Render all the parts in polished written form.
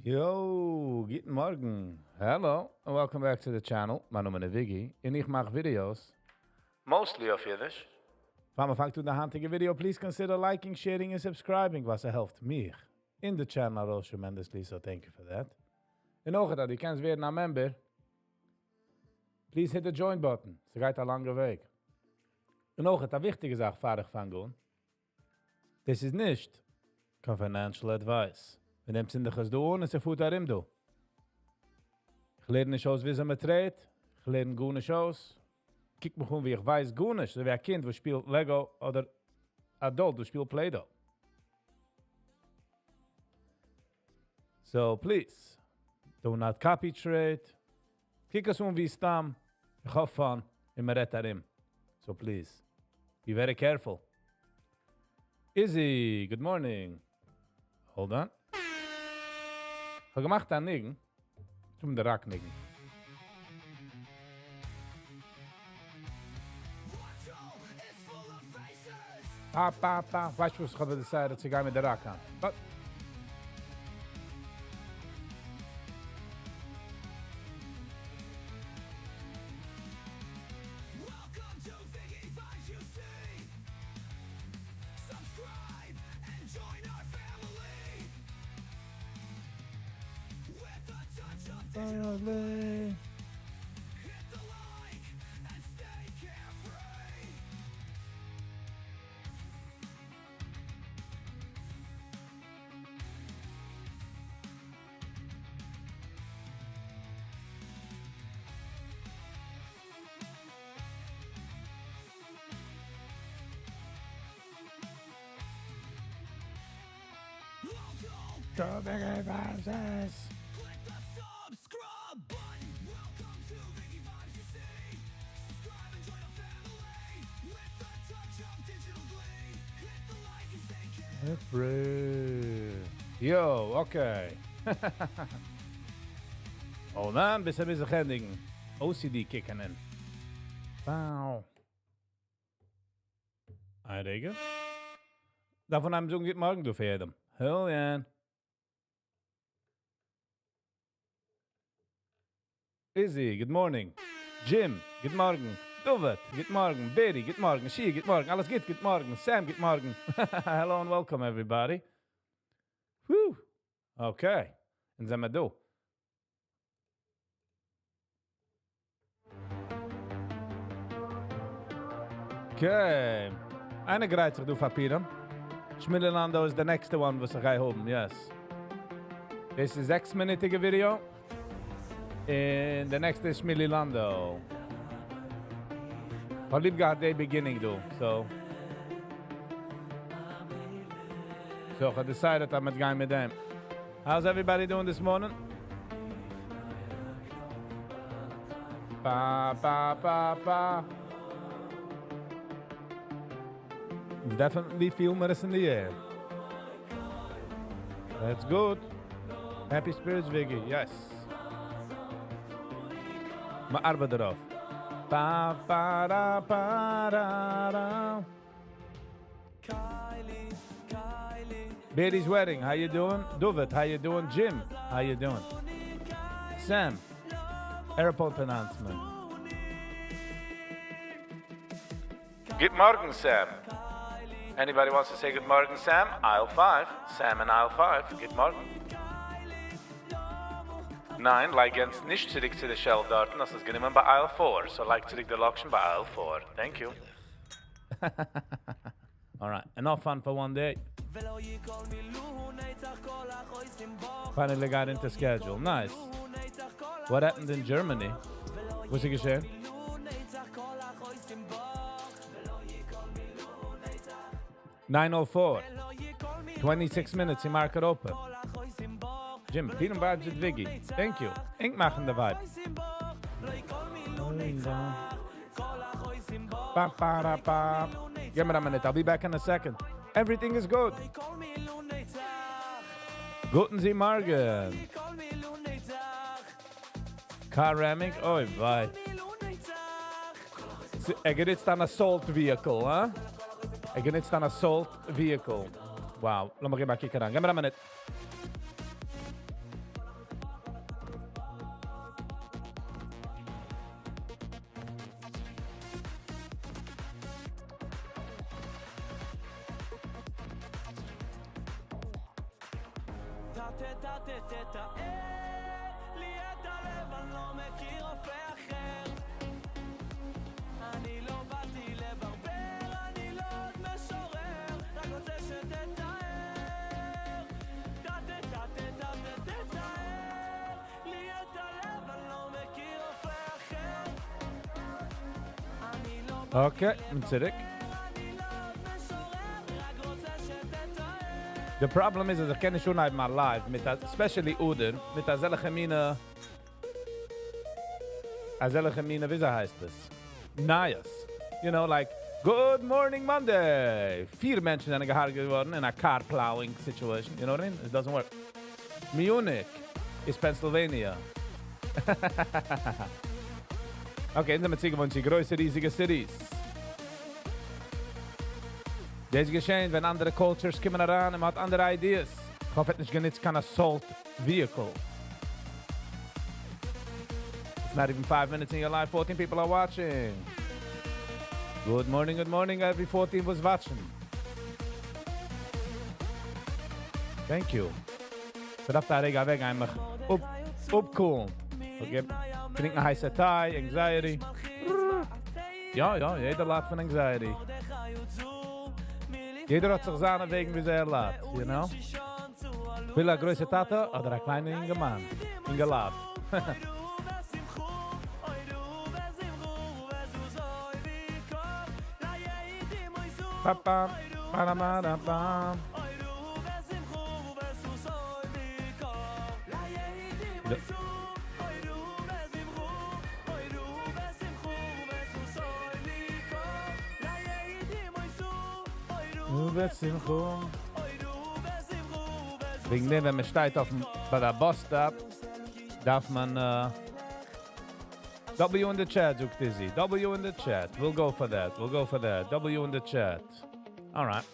Yo, guten Morgen. Hello, and welcome back to the channel. Mijn naam is Viggy, en ik maak video's, mostly of Yiddish. Van me to the hunting video, please consider liking, sharing, and subscribing, was helpt me in the channel tremendously, so thank you for that. En ook dat je kent weer naar member, please hit the join button. Ze gaat een lange weg. En ook dat wichtige zaak vaardig van gaan. This is nicht financial advice. Wir nehmen es in der Gesdoon und sie fuhrt darin do. Ich lerne nicht aus, wie sie mit dreht. Ich lerne gut nicht aus. Kijk me gewoon wie ich weiß gut nicht. So wie ein Kind, wo spielt Lego oder Adult, wo spielt Play-Doh. So please, do not copy trade. Kijk eens wie stam. Ich hoffe van, en me red darin. So please, be very careful. Izzy, good morning. Hold on. Ich habe gemacht an Nigen. Ich tue mir den Rack nigen. Weißt du, was ich habe gesagt, dass ich gehe mit der Rack an? Was? So Viggy Vibes. Click the subscribe button. Welcome to Viggy Vibes, you see. Subscribe and join the family with a touch of digital glee. Hit the like and stay Free. Yo, okay. Hold on, bis er bezig ending. OCD kicken in. Wow. Einregen. Davon haben sie guten Morgen, du Pferdem. Hell yeah. Izzy, good morning. Jim, good morning. Dovet, good morning. Betty, good morning. She, good morning. Alles good morning. Sam, good morning. Hello and welcome, everybody. Whew. Okay. And then I do. Okay. Eine Greizer, du Papieren. Schmiddelando is the next one, was I home. Yes. This is 6-minute video. And the next is Schmiddelando. I'll leave got the beginning though, so I decided I'm not going with them. How's everybody doing this morning? Ba ba ba ba. Definitely feel medicine in the air. That's good. Happy spirits, Viggy. Yes. Maar arbeid eraf. Ba ba da ba da da. Betty's wedding. How you doing? Dovet. How you doing? Jim. How you doing? Sam. Airport announcement. Good morning, Sam. Anybody wants to say good morning, Sam? Aisle 5. Sam in aisle 5. Good morning. Nein, like jetzt nicht zurück zu der Shelf dort, das ist genommen bei aisle 4. So like zurück der Loction bei aisle 4. Thank you. Alright, enough fun for one day. Finally got into schedule. Nice. What happened in Germany? Was ist geschehen? (9:04). 26 minutes, die market open. Jim, Peter Vibes with Viggy. Thank you. Ink machen the vibes. Ba, ba, da, ba. Give me a minute. I'll be back in a second. Everything is good. Guten Sie Morgen. Car ramming? Oh, bye. I get it's an assault vehicle, huh? I get it's an assault vehicle. Wow. Let me get back here. Give me a minute. לי את הלב, אני לא מכיר רופא אחר. אני לא באתי לברבר, אני לא עוד משורר, רק רוצה שתתאר. תתאר לי את הלב, אני לא מכיר רופא אחר. אני לא אוקיי, מצדק. The problem is, I can't show my live, mit especially Uden, mit azelle Gemine, wie heißt das? Nias. You know, like, good morning Monday. 4 Menschen sind gehargert geworden in a car plowing situation. You know what I mean? It doesn't work. Munich is Pennsylvania. Okay, in der Beziehung von die größte, riesige Cities. Das ist geschehen, wenn andere Cultures kommen heran und man hat andere Ideas. Ich hoffe, nicht genutzt kein Assault Vehicle. It's not even 5 minutes in your life, 14 people are watching. Good morning, every 14 was watching. Thank you. Ich darf da Rega weg einfach upcoolen. Okay, trinken heiße Thai, Anxiety. Ja, jeder lacht von Anxiety. Jeder hat sich seine Wegen, wie er lacht, you know? Will eine große Tate oder eine kleine Ingemann? Ingelad. Papa, panamada, pam. Wegen dem, wenn man steht bei der Bus-Stop, darf man W in the chat, sagt Izzy. W in the chat. We'll go for that. W in the chat. All right.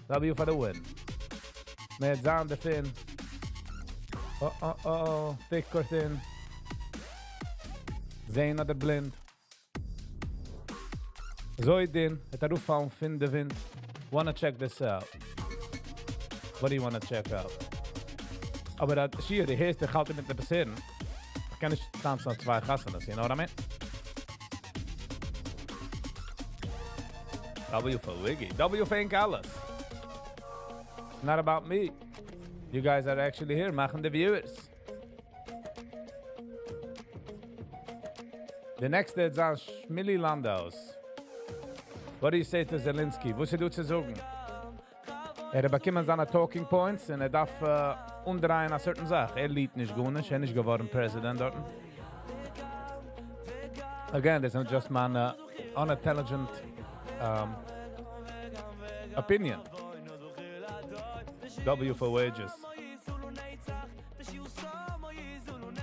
W for the win. Met Zaan de Fin. Oh. Thick Cortin. Zena de Blind. Zoidin. Het Aruf van Fin de Wind. Wanna check this out. What do you wanna check out? Aber das hier, die heißt, ich halte mit der Passieren. Ich kann nicht tanzen auf 2 Gassen, you know what I mean? W for Viggy. W for Ink alles. Not about me. You guys are actually here, machen the viewers. The next is on Schmilly Landaus. What do you say to Zelensky? Was du zu sagen? Bekommen seine Talking Points und darf umdrehen eine certain Sache. Liegt nicht gut, nicht geworden President dort. Again, this is just my unintelligent opinion. W for wages.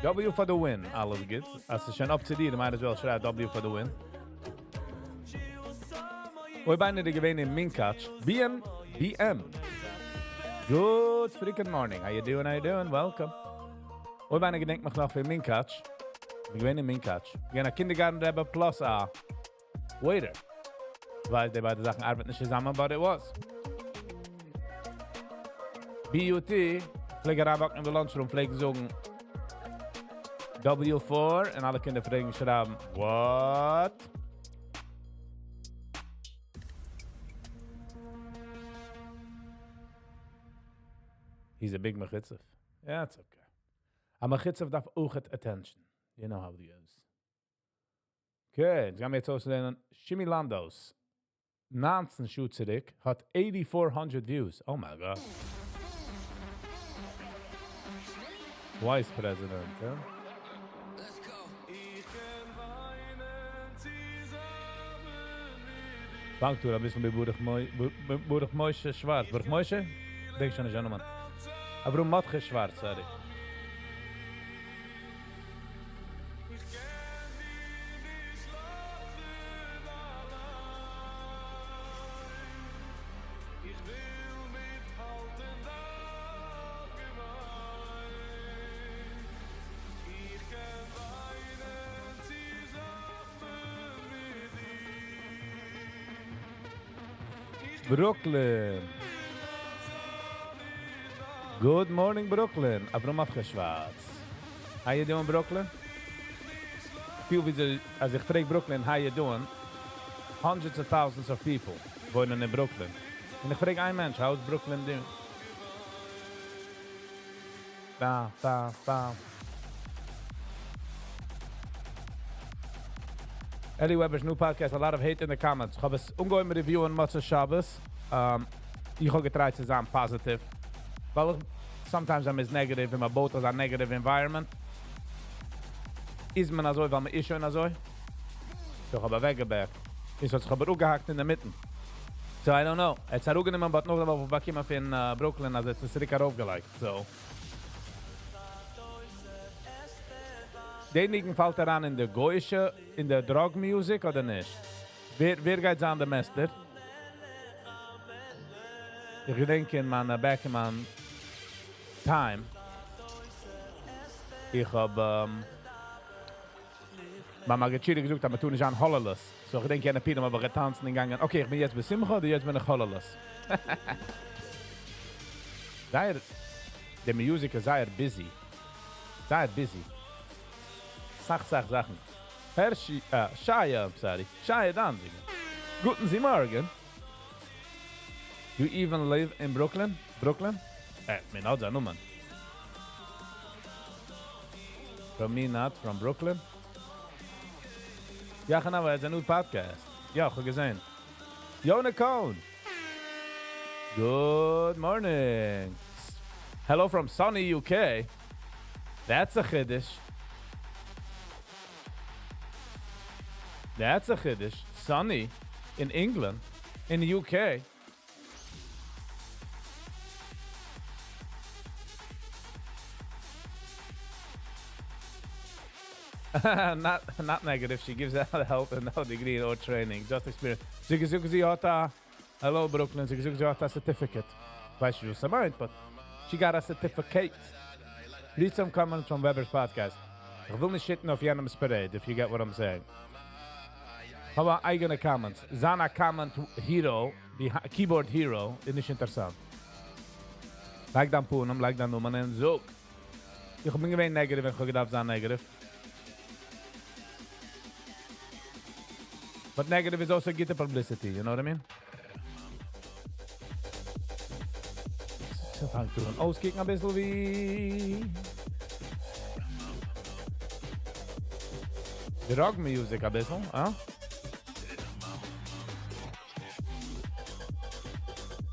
W for the win, alles geht. Als es schon up to dir, might as well schreiben W for the win. Wir beide die gewinnen in Minkatsch. BM. Good freaking morning. How you doing? Welcome. Wir beide gedenken mich noch für Minkatsch. Wir gewinnen in Minkatsch. Wir gehen nach Kindergarten Rebbe plus a waiter. Ich weiß, die beiden Sachen arbeiten nicht zusammen, but it was. BUT, pflege Rabak in der Lunchroom, pflege sagen W4 und alle Kinder fragen schreiben, what? He's a big mechitzef. Yeah, it's okay. A mechitzef darf auch attention. You know how it goes. Okay, jetzt gehen wir jetzt auszulehnen. Shimi Landos. 19 Schutzerik hat 8,400 views. Oh my God. Vice President, ja? Fangt du ein bisschen bei Burg Moishe Schwarz. Burg Moishe? Denk schon, Gentleman. Aber warum Matke Schwarz, sorry. Brooklyn. Good morning, Brooklyn. Avrom hat geschwarz. How you doing, Brooklyn? Viel wie ze, als ich frage Brooklyn, how you doing? Hundreds of thousands of people wohnen in Brooklyn. Und ich frage ein Mensch, how's Brooklyn doing? Da. Eddie Weber's new podcast, a lot of hate in the comments. Ich habe es ungeheuer Review on Motzah Shabbos. Ich habe getried zu sein positive. Weil sometimes I'm as negative in my boat as a negative environment. Ist man also, weil man ist schon also. So ich habe weggebackt. Ich habe auch gehackt in der Mitte. So I don't know. Jetzt hat auch genommen, aber noch auf Bakima in Brooklyn, also es ist richtig aufgelegt. So. Denigen fällt daran in der Goische, in der Drug-Music oder nicht? Wer geht an der Mester? Ich denke in meiner back in my time. Ich hab Mama Gachiri gesucht, aber tun ich an Hollerless. So ich denke, ich habe aber getanzt und gegangen. Okay, ich bin jetzt bei Simcha oder jetzt bin ich Hollerless? Die Musik ist sehr busy. Sehr busy. Sachen. Herr Shaya, sorry. Shaya Danzig. Guten Sie morgen. You even live in Brooklyn? Brooklyn? Mein Auto Nummern. From me, not from Brooklyn. Ja, genau, it's a new podcast. Ja, ich habe gesehen. Yo, Nicole. Good morning. Hello from sunny UK. That's a Yiddish. That's a Yiddish. Sunny in England, in the UK. not negative. She gives out help and no degree or training, just experience. Sie hat hello Brooklyn. Sie hat a certificate. Weiß you meint, but she got a certificate. Read some comments from Weber's podcast. Ich will nicht shitten auf jenem Parade, if you get what I'm saying. Aber eigene Comments. Zana comment hero, die keyboard hero, ist nicht interessant. Like dan Poonam, like dan Numan en zo. Ich bin gewähnt negativ, wenn ich gedacht sein negativ. But negative is also good publicity, you know what I mean? So fangt du an auskicken ein bisschen wie... Die Rockmusik ein bisschen, ah?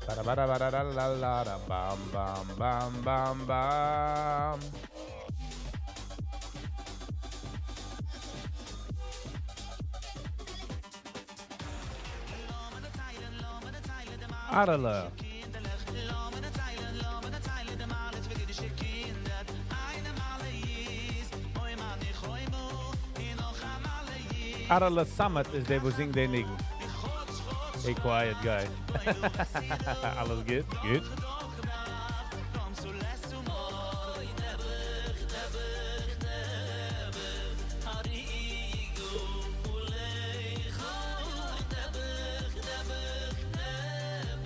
Bam, bam, bam, bam. Arle. Arle Summit is they who sing they nigga. Hey, quiet guy. Alles good? Good.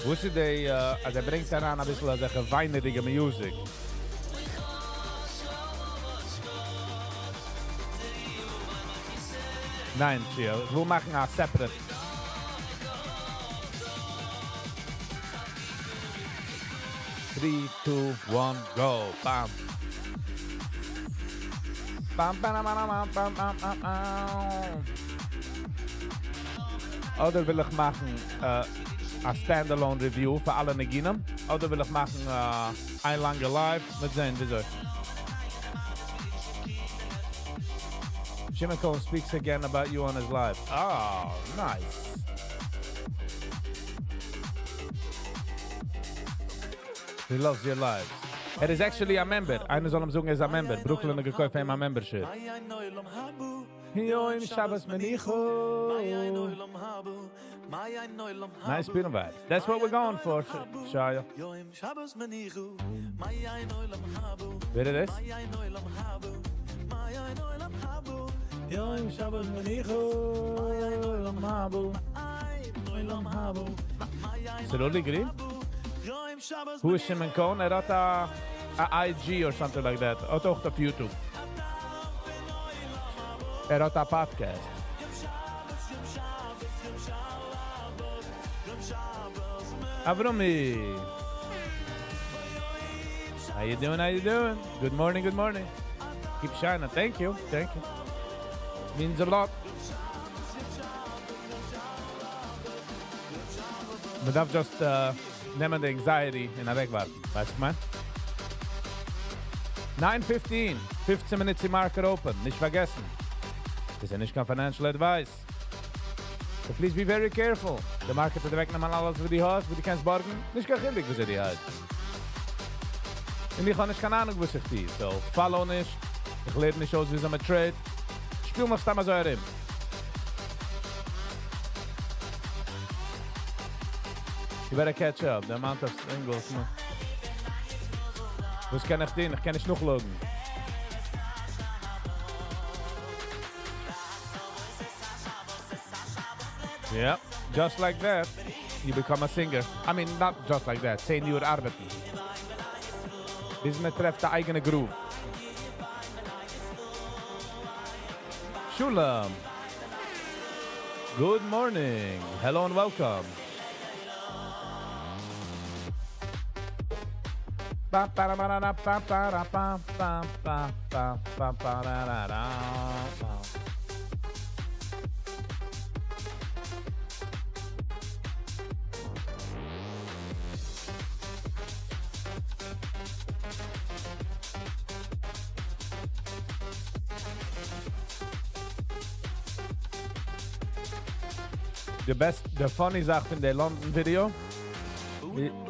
Wusste die, also bringt daran ein bisschen geweinerige Musik. Nein, chill. Ich will machen ein separate. Three, two, one, go. Bam. Bam, bam, bam, bam, bam, bam, bam, bam. Oder will ich machen a standalone review für alle Neginen. Oder will ich machen ein lange Live. Mit sehen, wieso. Jimmy Cole speaks again about you on his live. Oh, nice. He loves your lives. It is actually a member. Einer soll ihm sagen, er ist a member. Brooklyn hat gekauft ihm a membership. Yo, im Shabbos menicho. Nice spinning vibes. That's what we're going for, Shia. Wer ist das? Yo, im Shabbos menicho. Ist er only green? Who is Shimon Cohn? Hat a IG or something like that. Hat auch auf YouTube. Hat a podcast. Avrami. How you doing? How you doing? Good morning, good morning. Keep shining. Thank you. Thank you. Means a lot. Man darf just nehmen die Anxiety in der Wegwarten. Weißt du, man? 9:15. 15 Minutes im Market open. Nicht vergessen. Das ist ja nicht kein financial advice. So please be very careful. Der Market hat wegnehmen alles, wo die hast, wo die kannst borgen. Nicht gar chillig, wo sie die hast. Und ich habe nicht keine Ahnung, wo sich die. So, follow nicht. Ich lerne nicht aus, wie so mit Trade. Spiel mal stammen so herin. You better catch up. The amount of singles, man. Was kann ich den? Ich kann nicht noch loggen. Yeah, just like that, you become a singer. I mean, not just like that. 10 Uhr arbeiten. Bis man trefft der eigene Groove. Shulam. Good morning. Hello and welcome. The funny Sache von der London Video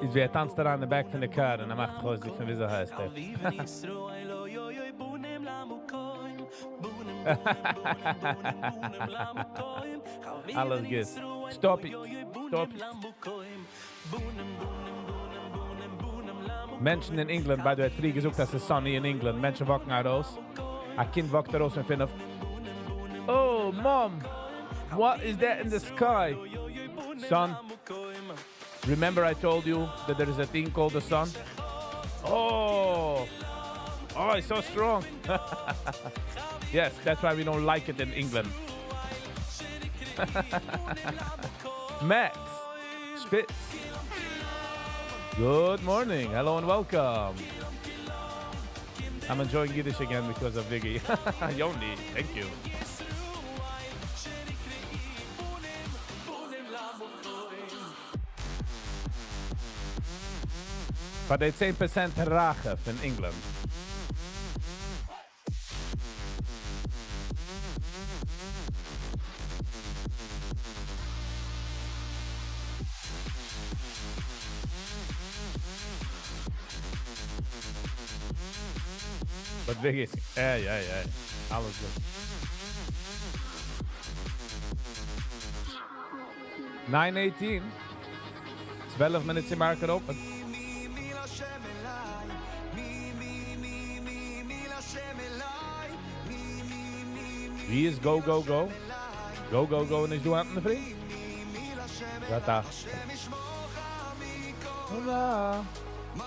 ist, wie tanzt an der Back von der Car und macht groß, wie wieso heißt der. Alles gut. Stop it. Stop it. Menschen in England, by the way, hat früher gesagt, dass es sunny in England. Menschen wachen raus. Ein Kind wacht raus und findet, oh, Mom, what is that in the sky? Son, remember I told you that there is a thing called the sun? Oh, it's so strong. Yes, that's why we don't like it in England. Max, Spitz. Good morning. Hello and welcome. I'm enjoying Yiddish again because of Viggy. Yoni, thank you. But they 10% Rache in England. But Viggy is, yeah. Alles good. 9:18. 12 minutes in market open. Wie is go, go, go? Go, go, go, en is du aan de vriend? Wat daar? Hola.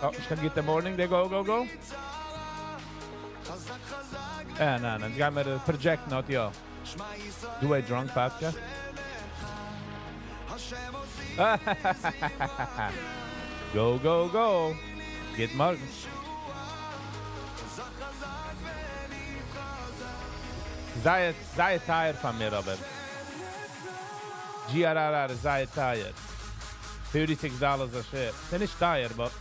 Oh, ich kann get the morning, they go, go, go? No, it's got me the project, not yo. Do a drunk podcast? Go, go, go. Get morgen. Sei tired von mir, Robert. GRR is tired. $36 a share. Finish tired, but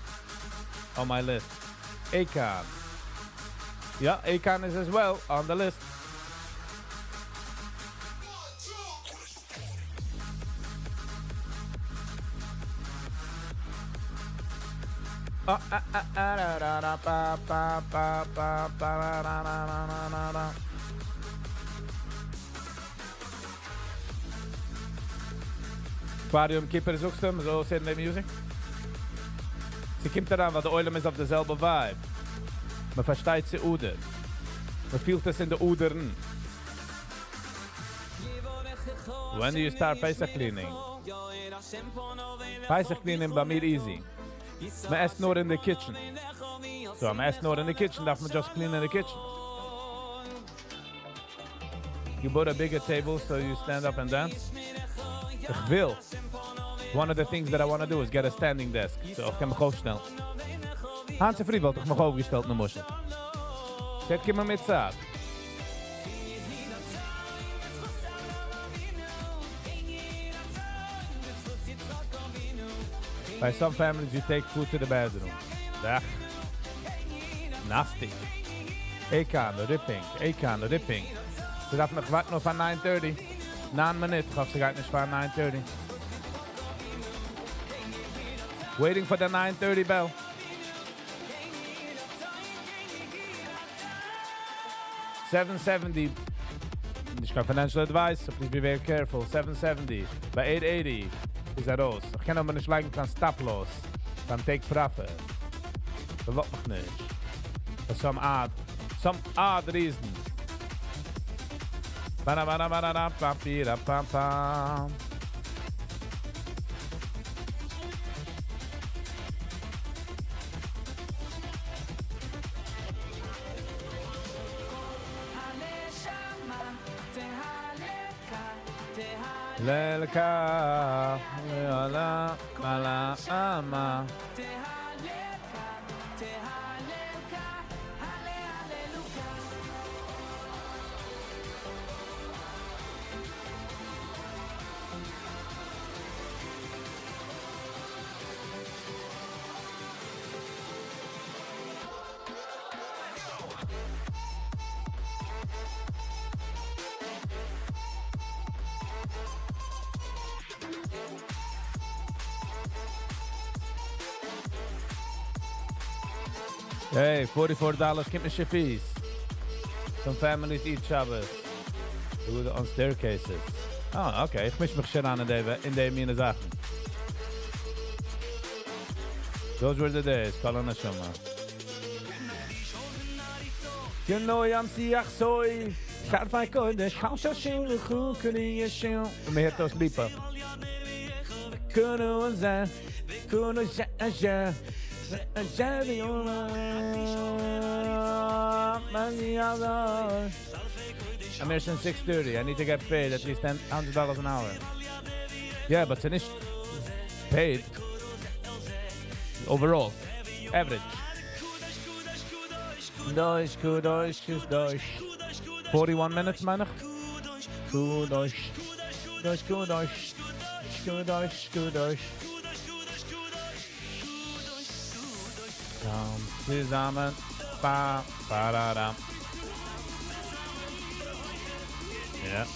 on my list. Akon. Yeah, Akon is as well on the list. Aquarium Keeper suchst du, so sehen die Musik. Sie kommt daran, weil der Oilem ist auf derselbe Vibe. Man versteht sie Uder. Man fühlt es in den Udern. When do you start Pesach cleaning? Pesach cleaning bei mir easy. Man esst nur in the kitchen. So, man esst nur in the kitchen, darf man just clean in the kitchen. You bought a bigger table so you stand up and dance? Ich will. One of the things that I want to do is get a standing desk. So, ich kann mich aufstellen. Hanse Fried wollte ich mich aufgestellt, ne Muschel. Zet kommen mit Saat. By some families, you take food to the bedroom. Ach, nasty. Ekan, ripping. Ze darf nog wachten van 9:30. Na een minuut gaf ze gaat niet van 9:30. Waiting for the 9:30 bell. $770. This is financial advice, so please be very careful. $770. By 880 is dat roos. Ik kan maar niet lijken van stop-loss. Van take profit. Dat loopt nog niet. For some odd reason. Ba-da-ba-da-ba-da-da-ba-bi-da-pam-pam. Lelka, leala, mala, ama. Hey, $44 keep me fees. Some families eat Shabbos. Do it on staircases. Oh, okay. Ich misch mich schon an in de meine Sachen. Those were the days. Kala Neshama. You know I'm siach soy. Schat vai kodesh. Hau shashin lechu kuni yeshim. Me het os lipa. Kunu za. Kunu ja. I'm here since 6:30. I need to get paid at least $100 an hour. Yeah, but it's paid overall, average. Kudosh. 41 minutes, man. Kudosh. Zusammen, ba-da-da. Yeah.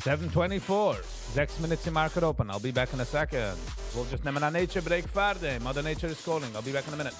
$7:24. 6 minutes in market open. I'll be back in a second. We'll just nemen a nature break Friday. Mother Nature is calling. I'll be back in a minute.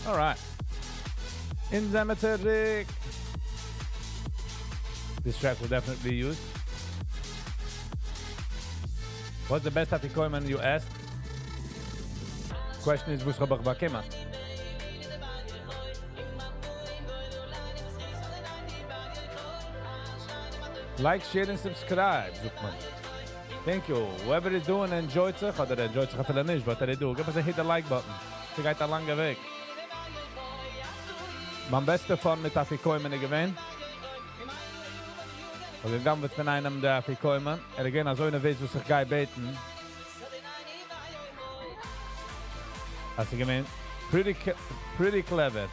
All right. In Zemeterik. This track will definitely be used. What's the best afikoyman you asked? Question is, who's Robach Bakema? Like, share, and subscribe, Zukman. Thank you. Whoever is doing enjoyed sich, oder enjoyed sich vielleicht nicht, but they do. Give us a hit the like button. Sie geht ein langer Weg. Mein bester Fun mit Afikoyman gewesen. Und gegangen wird von einem der Afikoyman. Gehen also eine Weise, wo sich geil beten. Hast du gemeint? Pretty clever.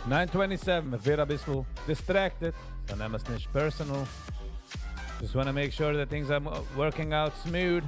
$9.27, ich werde ein bisschen distracted, so nehmen wir es nicht personal. Just want to make sure that things are working out smooth.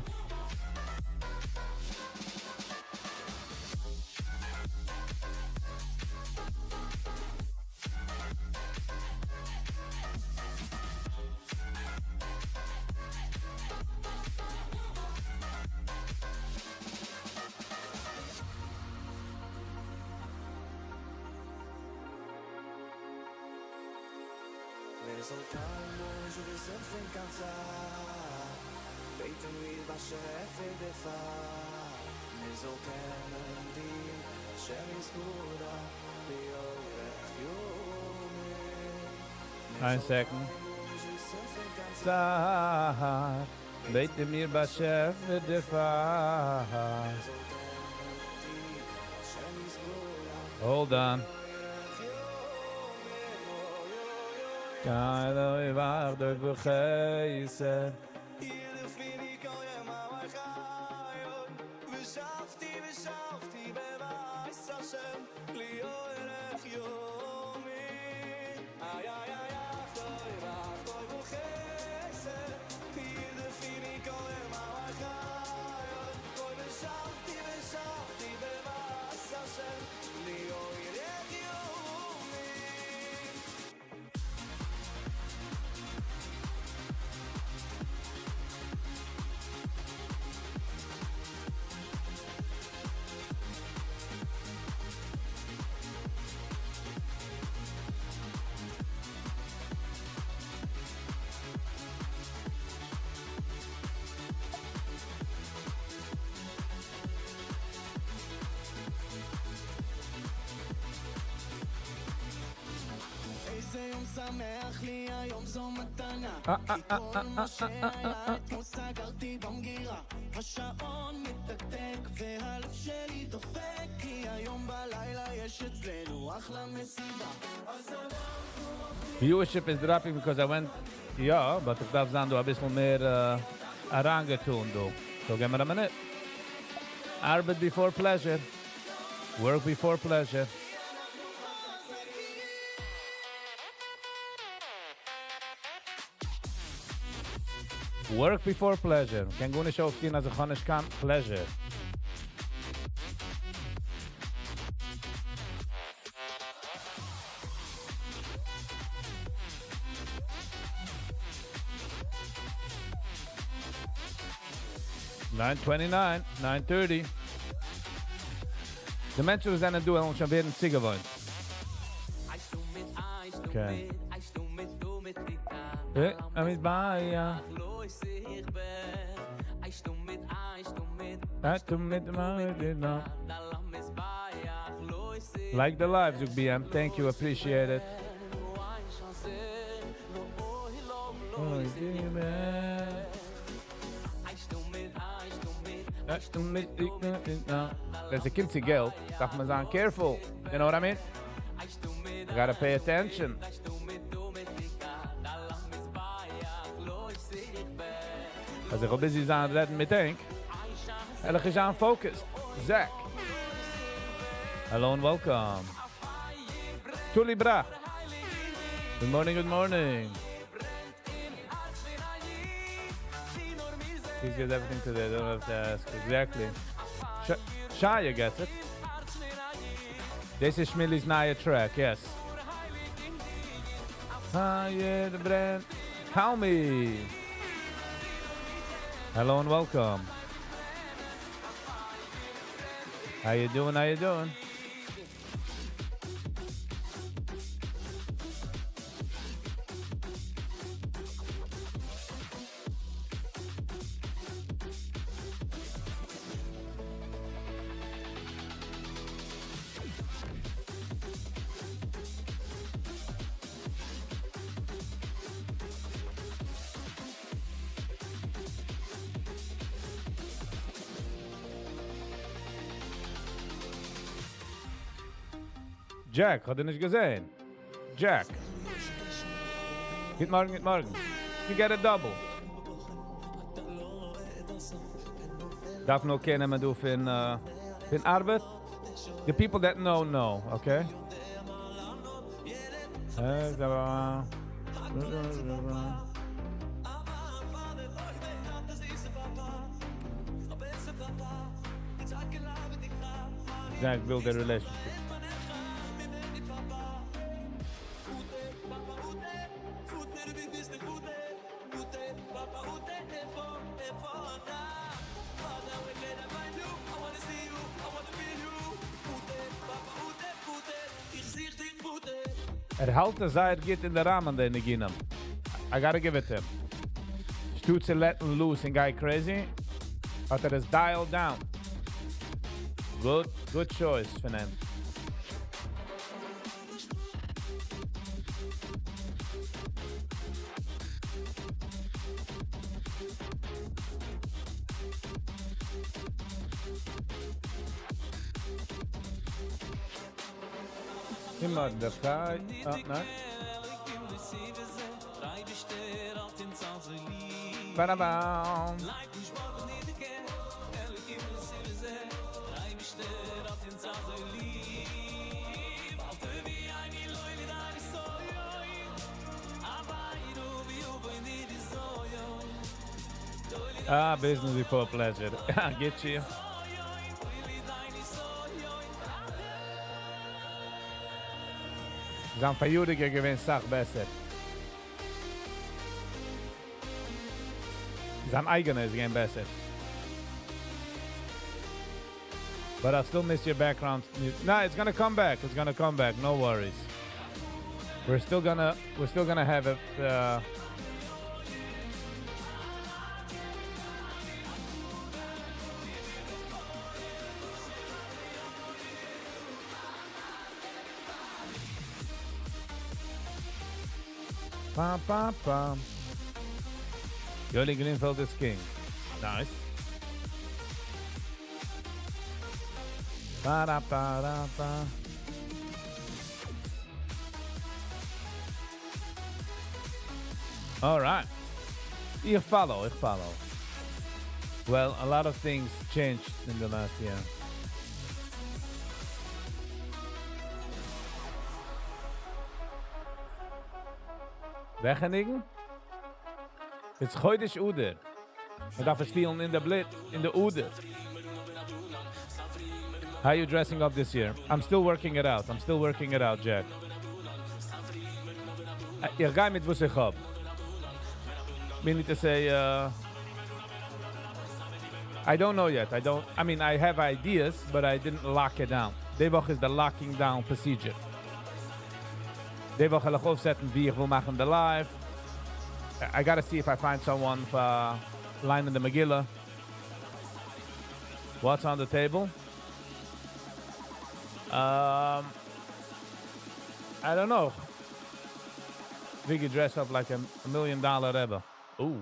Ein Second. Sag, bete mir Bashef de Fah. Hold on. Kailo ivar do v'cheise. שמח לי היום זו מתנה כי כל מה שהיה אתמול סגרתי במגירה השעון מתקתק והלב שלי דופק כי היום בלילה יש אצלנו אחלה מסיבה Viewership is dropping because I went, ja, but ich darf sagen, du ein bisschen mehr Arangetun, du. So gehen wir eine Minute. Arbeit before pleasure. Work before pleasure. Work before pleasure. Kein gut nicht aufstehen, also kann ich kein pleasure. $9.29, $9.30. Die Menschen, die sind du, haben schon werden Ziege wollen. Okay. Mit Baia. Like the live, Zuk BM. Thank you, appreciate it. There's a kimchi geld. Darf man sagen, careful. You know what I mean? I gotta pay attention. Als ik al busy zijn redden met denk, en is aan focused. Zach. Hello and welcome. Tuli Bra. Good morning, good morning. He's got everything today, don't have to ask. Exactly. Shia gets it. This is Schmilly's Naya track, yes. Shia the brand. Call me. Hello and welcome. How you doing? How you doing? Jack, hat er nicht gesehen? Jack. Geht morgen, geht morgen. You get a double. Darf nur kennen, man du fin Arbeit? The people that know, okay? Jack build a relationship. Halt the get in the ramen then again. I gotta give it to him. Stutz letting loose and guy crazy. But it is dialed down. Good choice for him. Immer der Kai. Oh, nein. Badabam. Business before pleasure. I get you. Zijn van jullie gewinnt zag besser. Zijn eigene is geen besser. But I still miss your background music. No, it's gonna come back. It's gonna come back. No worries. We're still gonna have it. Pam pam pam. Jolly Greenfield is king. Nice. Ba da ba da ba. All right. You follow. Well, a lot of things changed in the last year. Weggenigen? It's Chodesh Uder. I darf es feeling in the blit, in the Uder. How are you dressing up this year? I'm still working it out, Jack. Ich gehe mit was ich hab. Meaning to say, I don't know yet. I have ideas, but I didn't lock it down. Die Woche is the locking down procedure. Die Woche will ich aufsetzen, wie ich will machen the live. I gotta see if I find someone for line in the Megillah. What's on the table? I don't know. Viggy dress up like $1 million Rebbe. Ooh,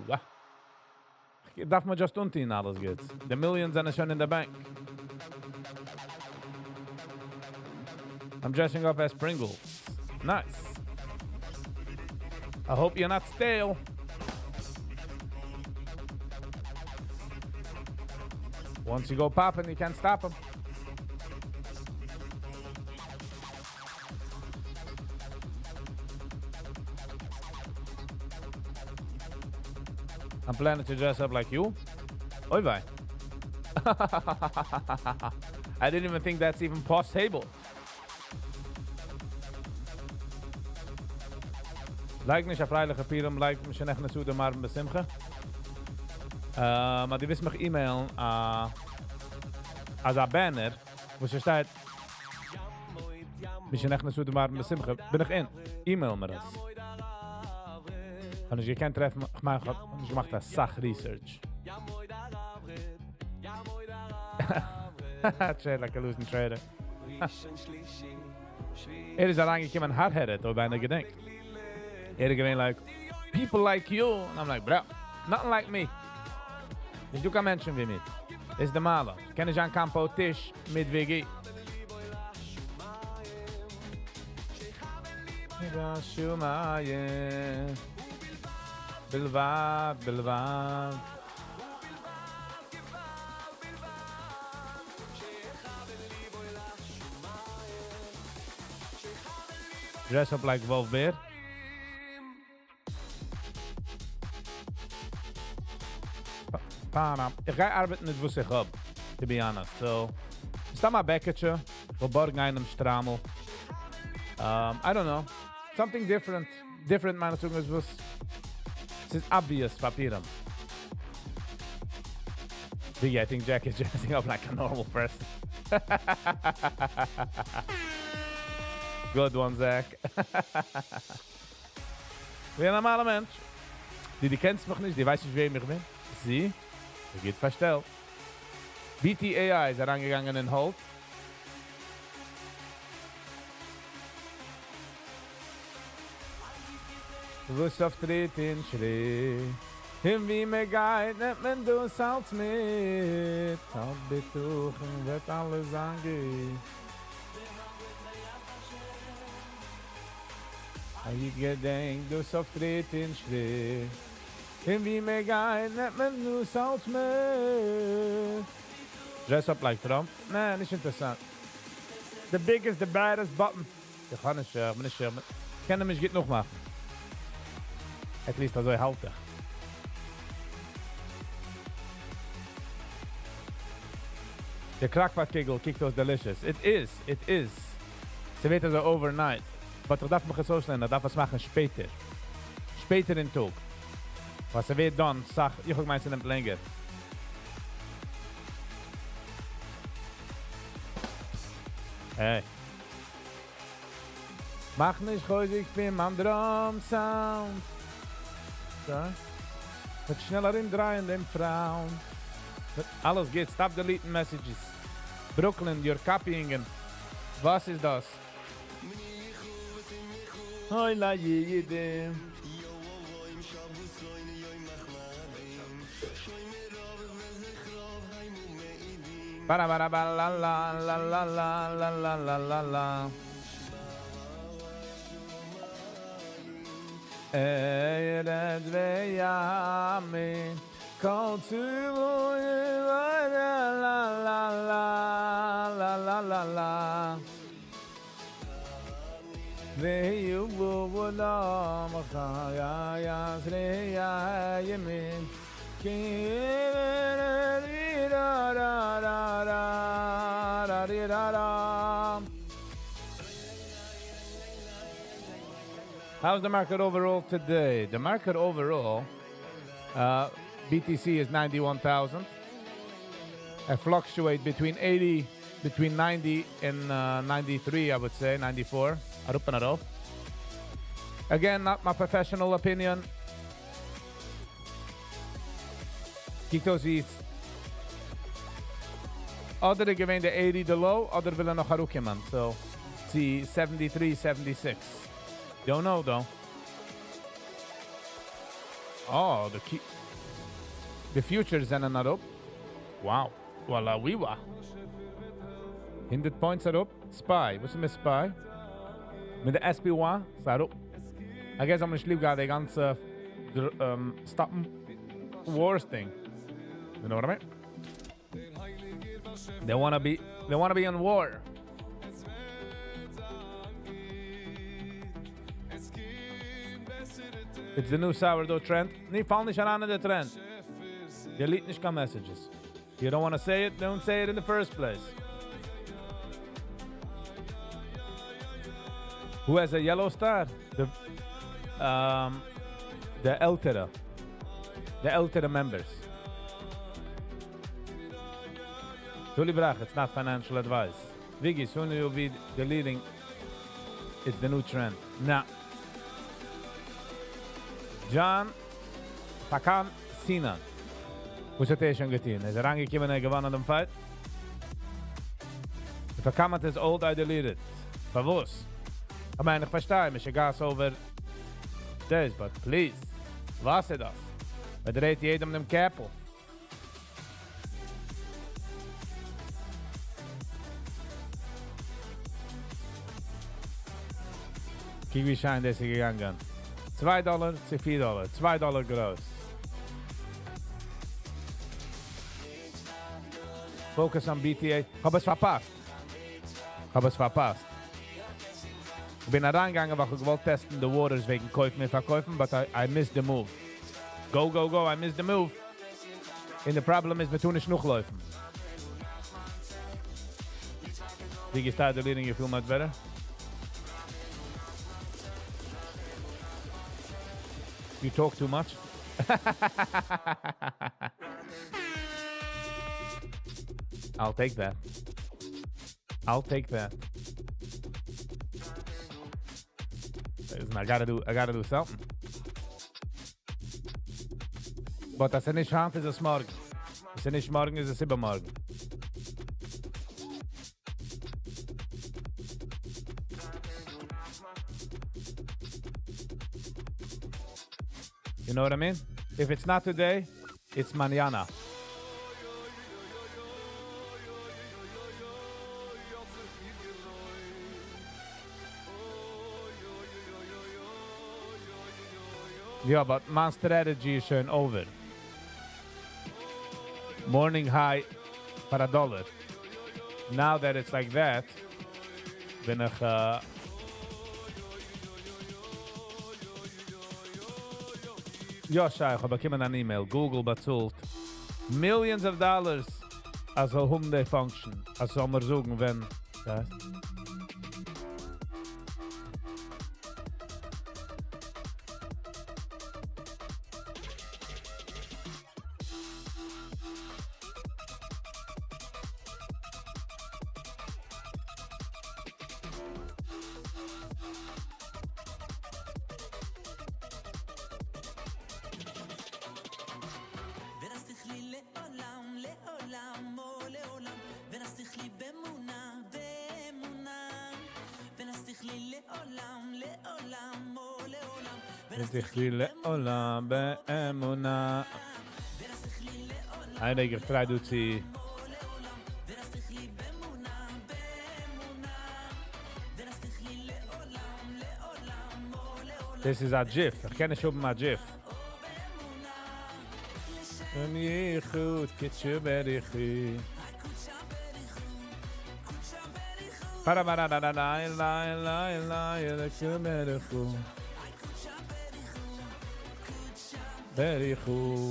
darf man just unten alles geht. The millions are schon in the bank. I'm dressing up as Pringles. Nice. I hope you're not stale. Once you go popping, you can't stop them. I'm planning to dress up like you. Oy vey. I didn't even think that's even possible. Like nicht a freiliche Piram, like mich nicht mehr zu der Marben besimche. Maar die wist mich e-mail als a Banner, wo sie steht mich nicht mehr zu der Marben besimche. Bin ich in. E-mail mir das. Und ich kann treffen, ich gemacht das Sach-Research. Trade like a losing trader. Is reingekommen hard-headed, ob einer gedenkt. Gewinnt like, people like you. And I'm like, bro, nothing like me. Du kein Menschen wie mich. Das ist der Maler. Kenn ich an Campo Tisch mit Viggy. Bilvad, Bilvad. Dress up like Wolf Bear. Ich gehe arbeiten mit was ich hab, to be honest. So, ist da mal Bäcketje, wo borgen einem Stramel. I don't know. Something different. Different, meine Zunge ist was. Es ist obvious, Papieren. Viggy, I think Jack is dressing up like a normal person. Good one, Zach. Wie ein normaler Mensch. Die kennst mich nicht, die weiß nicht, wer ich bin. Sie, die geht verstellt. BTAI ist herangegangen in Holt. Wuss auf Tritt in Schritt. Hin wie mir geht, nimmt man du Salz mit. Auf Betuchen wird alles angeht. Ich gedenk, du auf Tritt in Schritt. Hin wie mir geht, nimmt man du Salz mit. Dress up like Trump? Nee, nicht interessant. The biggest, the baddest button. Ich kann nicht scherben, nicht scherben. Ich kann mich geht noch machen. At least also halt ich. The crackpot-kegel kickt aus delicious. It is. Sie wird also overnight. Aber ich darf mich so schnell, ich darf es machen später. Später in Tag. Was sie wird dann, sag, ich auch meinst, nimmt länger. Hey. Mach nicht häusig für mein Drum-Sound. So. Mit schneller im Drehen, dem Frauen. Alles geht, stop deleting messages. Brooklyn, you're copying and was ist das? Hoi la Yiddish. Bara bara bara la la la la la la la la la la. Ered veyami kol tzu la la la la la la la la. Veyu voda machaya ya sreya yemin ki ra ra ra ra ra ra. How's the market overall today? The market overall, BTC is 91,000. I fluctuate between 90 and 93, I would say, 94. Up and off. Again, not my professional opinion. Kikos is other given the 80 the low, other willen noch Harukiman. So, see 73, 76. Don't know though. Oh, the futures are not up. Wow. Voila, wiwa. 100 points are up. Spy. What's my spy? Mit der SP1, sei I guess I'm lieb gehabt, die ganze stoppen wars thing. You know what I mean? They wanna be in war. It's the new sourdough trend. Nee, fall nicht an der Trend. Delete nicht kein messages. You don't want to say it, don't say it in the first place. Who has a yellow star? The ältere. The ältere members. Tuli Brach, it's not financial advice. Viggy, soon you'll be deleting. It's the new trend. Nah. John Pakan Sinan. Was hat schon getan? Ist rangekommen gewonnen an dem Fight? If a comment is old, I delete it. Verwus. I meine, ich verstehe mich, ich gehe over this, but please, was ist das? Man dreht jedem dem Käppel. Kijk wie schein deze gegangen. $2 zu $4. $2 groß. Focus on BTA. Hab es verpasst. Ich bin reingegangen, weil ich wollte testen the waters wegen Käufen und Verkäufen, but I missed the move. Go, I missed the move. And the problem is, wir tun nicht noch laufen. Wie you start deleting, you feel much better? You talk too much? I'll take that. Listen, I gotta do something. But als nicht hand ist es morgen. Als nicht morgen ist es übermorgen. You know what I mean? If it's not today, it's mañana. Yeah, but my strategy is schon over. Morning high for $1. Now that it's like that, bin ich ja, schau, ich habe bekommen an E-Mail. Google bezahlt millions of dollars als they function. Als soll man suchen, wenn... Ja. ותחלי לעולם באמונה. היי רגע, try to see. This is a GIF. Ich kenne schon mal GIF. ייחוד קדשו בריחי. פרה פרה דה דה דה אלה אלה אלה ילקו בריחו. בריחו.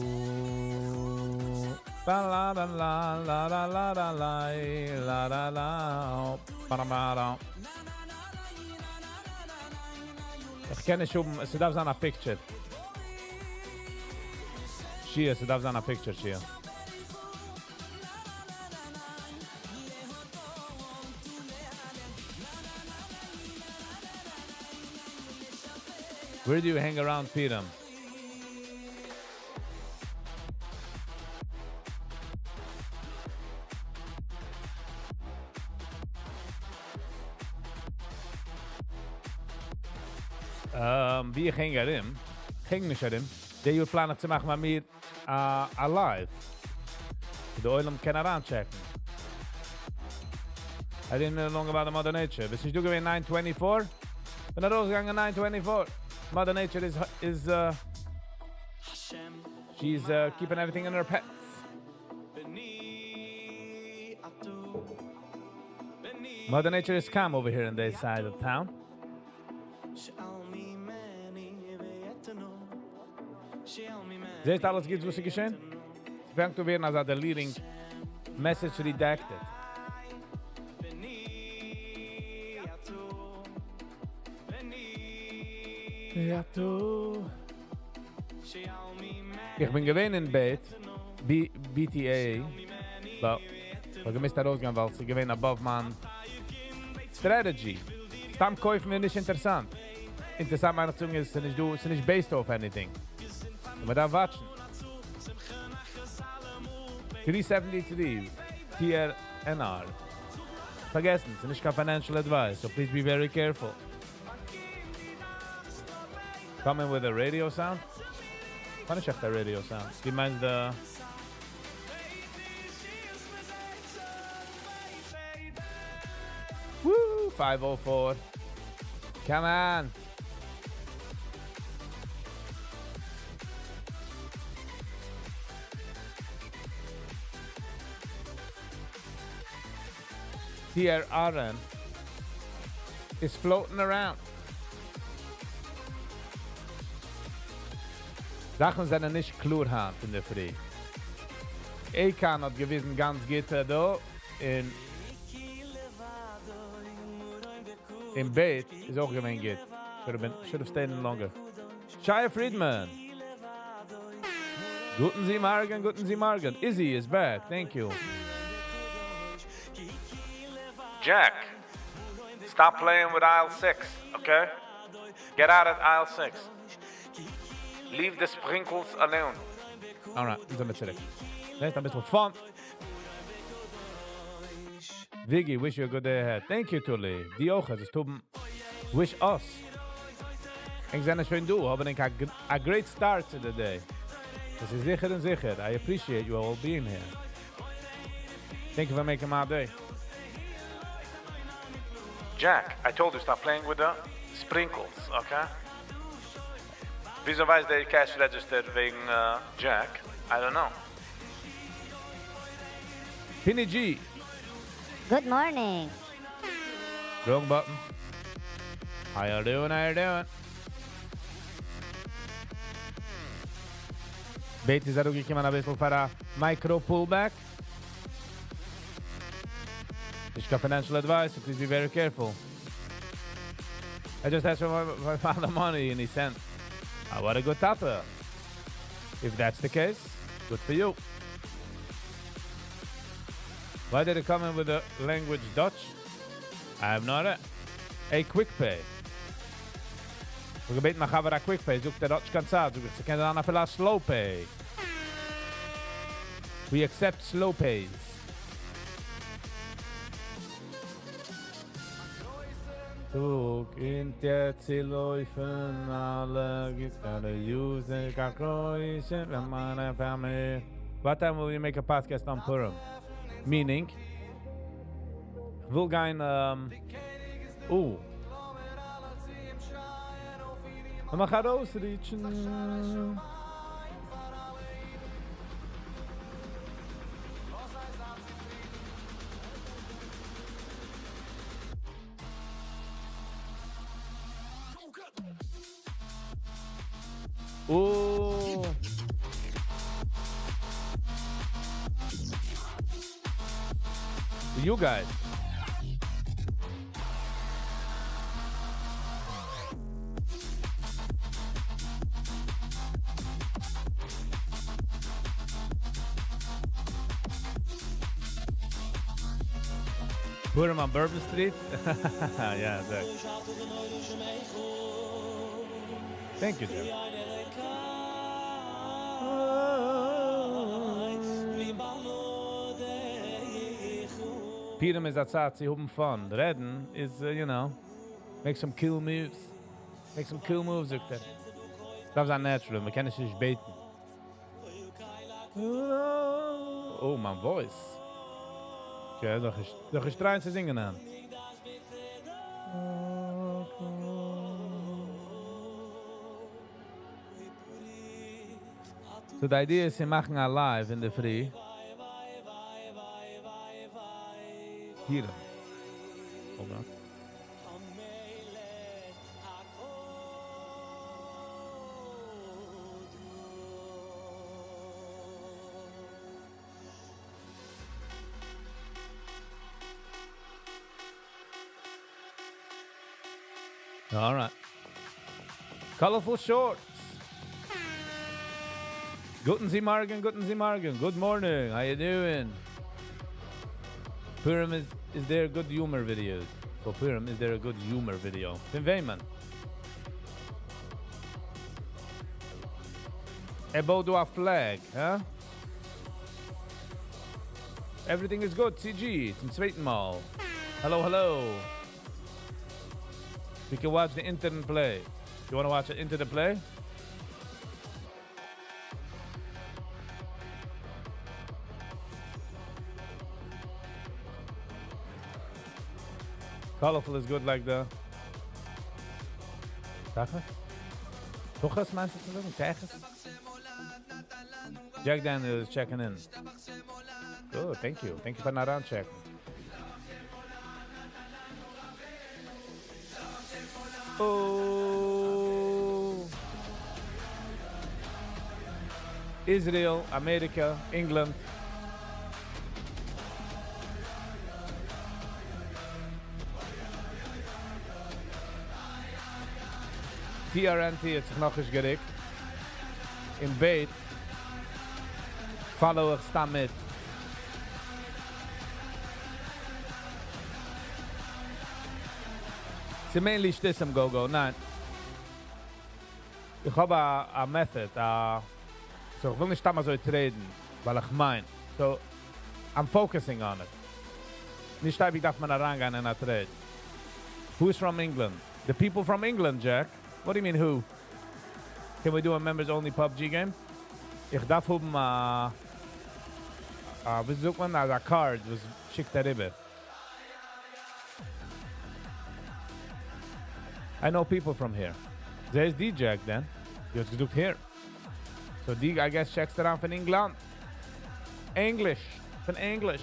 פלה דה לה לה לה לה לה לה לה לה פרה פרה. Ich kenne schon, es darf sein a picture. Shia, es darf sein a picture, Shia. Where do you hang around Piram? Wie ich hänge darin, hänge nicht darin, der ihr planen zu machen mit mir live. Die Eulam kann heranchecken. I didn't know long about the Mother Nature. Bis ich du gewinn 924? Bin er rausgegangen 9:24. Mother Nature she's keeping everything in her pets. Mother Nature is calm over here in this side of town. Siehst alles geht, was geschehen? Es fängt zu werden, als der leading message redacted. Ja, du. Ich bin gewesen in Bett, BTA, aber ich gemisst da rausgehen, weil sie gewesen above man strategy. Stammkäufen ist nicht interessant. Interessant meine Zunge ist, es ist nicht based off anything. Aber da watchen. 373 TRNR. Vergessen, es ist nicht kein financial advice, so please be very careful. Coming with a radio sound? Kann ich echt der radio sound? Wie meinst du? Woo! 504. Come on! TRRN is floating around. Sachen sind nicht klar in der Früh. Ekan hat gewissen ganz gitter da in Bett ist auch gewinn git. Should have stayed in longer. Shia Friedman. Guten Sie Morgen, guten Sie Morgen. Izzy is back, thank you. Jack, stop playing with aisle 6, okay? Get out of aisle 6. Leave the sprinkles alone. All right, sind wir zurück. Let's have a bit fun. Viggy, wish you a good day ahead. Thank you, Tully. Die auch, es tun wish us. Ich sage schön du, aber ich a great start to the day. Das ist sicher und sicher. I appreciate you all being here. Thank you for making my day. Jack, I told you stop playing with the sprinkles, okay? Wieso weiß der cash register wegen Jack? I don't know. Penny G. Good morning. Wrong button. How you doing? How you doing? Beti zarugi ki mana bisschen für a micro pullback. Ich got financial advice, so please be very careful. I just asked for my father money and he sent. What a good tapper. If that's the case, good for you. Why did it come in with the language Dutch? I have no idea. Hey, quick pay. We gebeten nach aber a quick pay. Zoek der Dutch kan zaad. Zoek ze kennen dan afel slow pay. We accept slow pays. Zug in der Zielläufen, alle gotta use it, got Croatian, wenn meine Family. What time will you make a podcast on Purim? Meaning, ich will kein, man kann ausreachen. Oh. You guys. Put him on Bourbon Street? Yeah, exactly. Thank you, Jim. Piram is outside, sie haben fun. Reden is, make some cool moves. Make some cool moves, sagt er. Das ist unnatural, man kann es nicht beten. Oh, my voice. Okay, doch ich trying zu singen an. So the idea is to machen a live in the free. Hier. Hold on. All right. Colorful shorts. Guten Sie Morgen, guten Sie Morgen. Good morning. How you doing? Purim is there good humor videos? For Purim, is there a good humor video? Fin Weyman. About a flag, huh? Everything is good, CG. Zum zweiten Mal. Hello, hello. We can watch the internet play. You want to watch it into the play? Colorful is good like the... Tachas? Tuchas meinst du zu sagen? Tachas? Jack Daniel is checking in. Good, thank you. Thank you for not on checking. Oh. Israel, America, England. TRNT hat sich noch nicht gerickt. Im Bait. Follow ich sta mit. Sie mainly this am Go-Go, nein. Ich habe a method, so ich will nicht damals so treten, weil ich mein. So, I'm focusing on it. Nicht wie darf man herangehen in a trade. Who's from England? The people from England, Jack. What do you mean who? Can we do a members only PUBG game? Ich darf haben wie sucht man a card, was schickt er rüber. I know people from here. There's D Jack then. You have to look here. So D, I guess, checks it out from England. English. From English.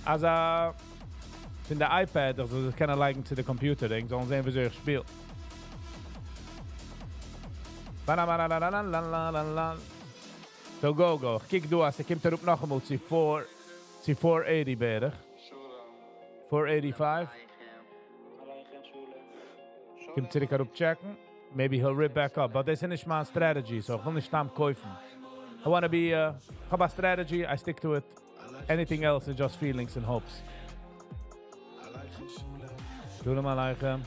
As a... In the iPad, also das kann liken to the computer. Denk, sollen sehen, wie so ich spiel. So go. Kijk du, als ik hem erop nog moet. Zie 480 beter. 485. Kim zurück herop checken. Maybe he'll rip back up. But this is nicht my strategy, so ich will nicht stamm kaufen. I want to be, I have a strategy, I stick to it. Anything else is just feelings and hopes. Shalom Aleichem.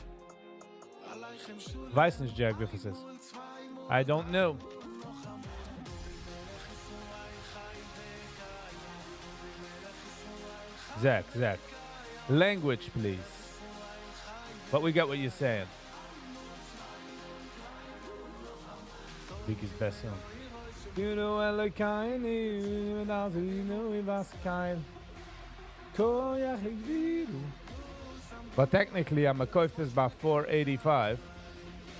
Weiß nicht, Jack, wie es ist. I don't know. Zach. Language, please. But we get what you're saying. Viggy's best song. You know I like kind, you know we was kind. But technically, I'm a cost this by $4.85,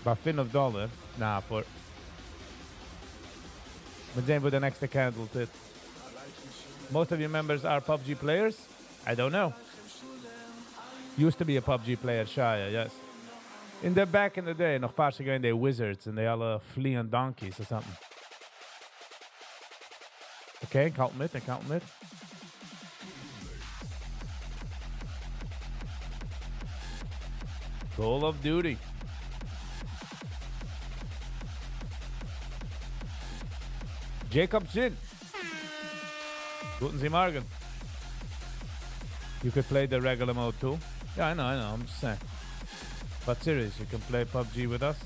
by $5. Nah, for. But then with the next candle tip. Most of your members are PUBG players? I don't know. Used to be a PUBG player, Shia, yes. In the back in the day, noch paar gegaan they wizards and they alle fleeing donkeys or something. Okay, count mit. Call of Duty. Jacob Jin. Guten Sie Morgen. You could play the regular mode too. Yeah, I know, I'm just saying. But serious, you can play PUBG with us.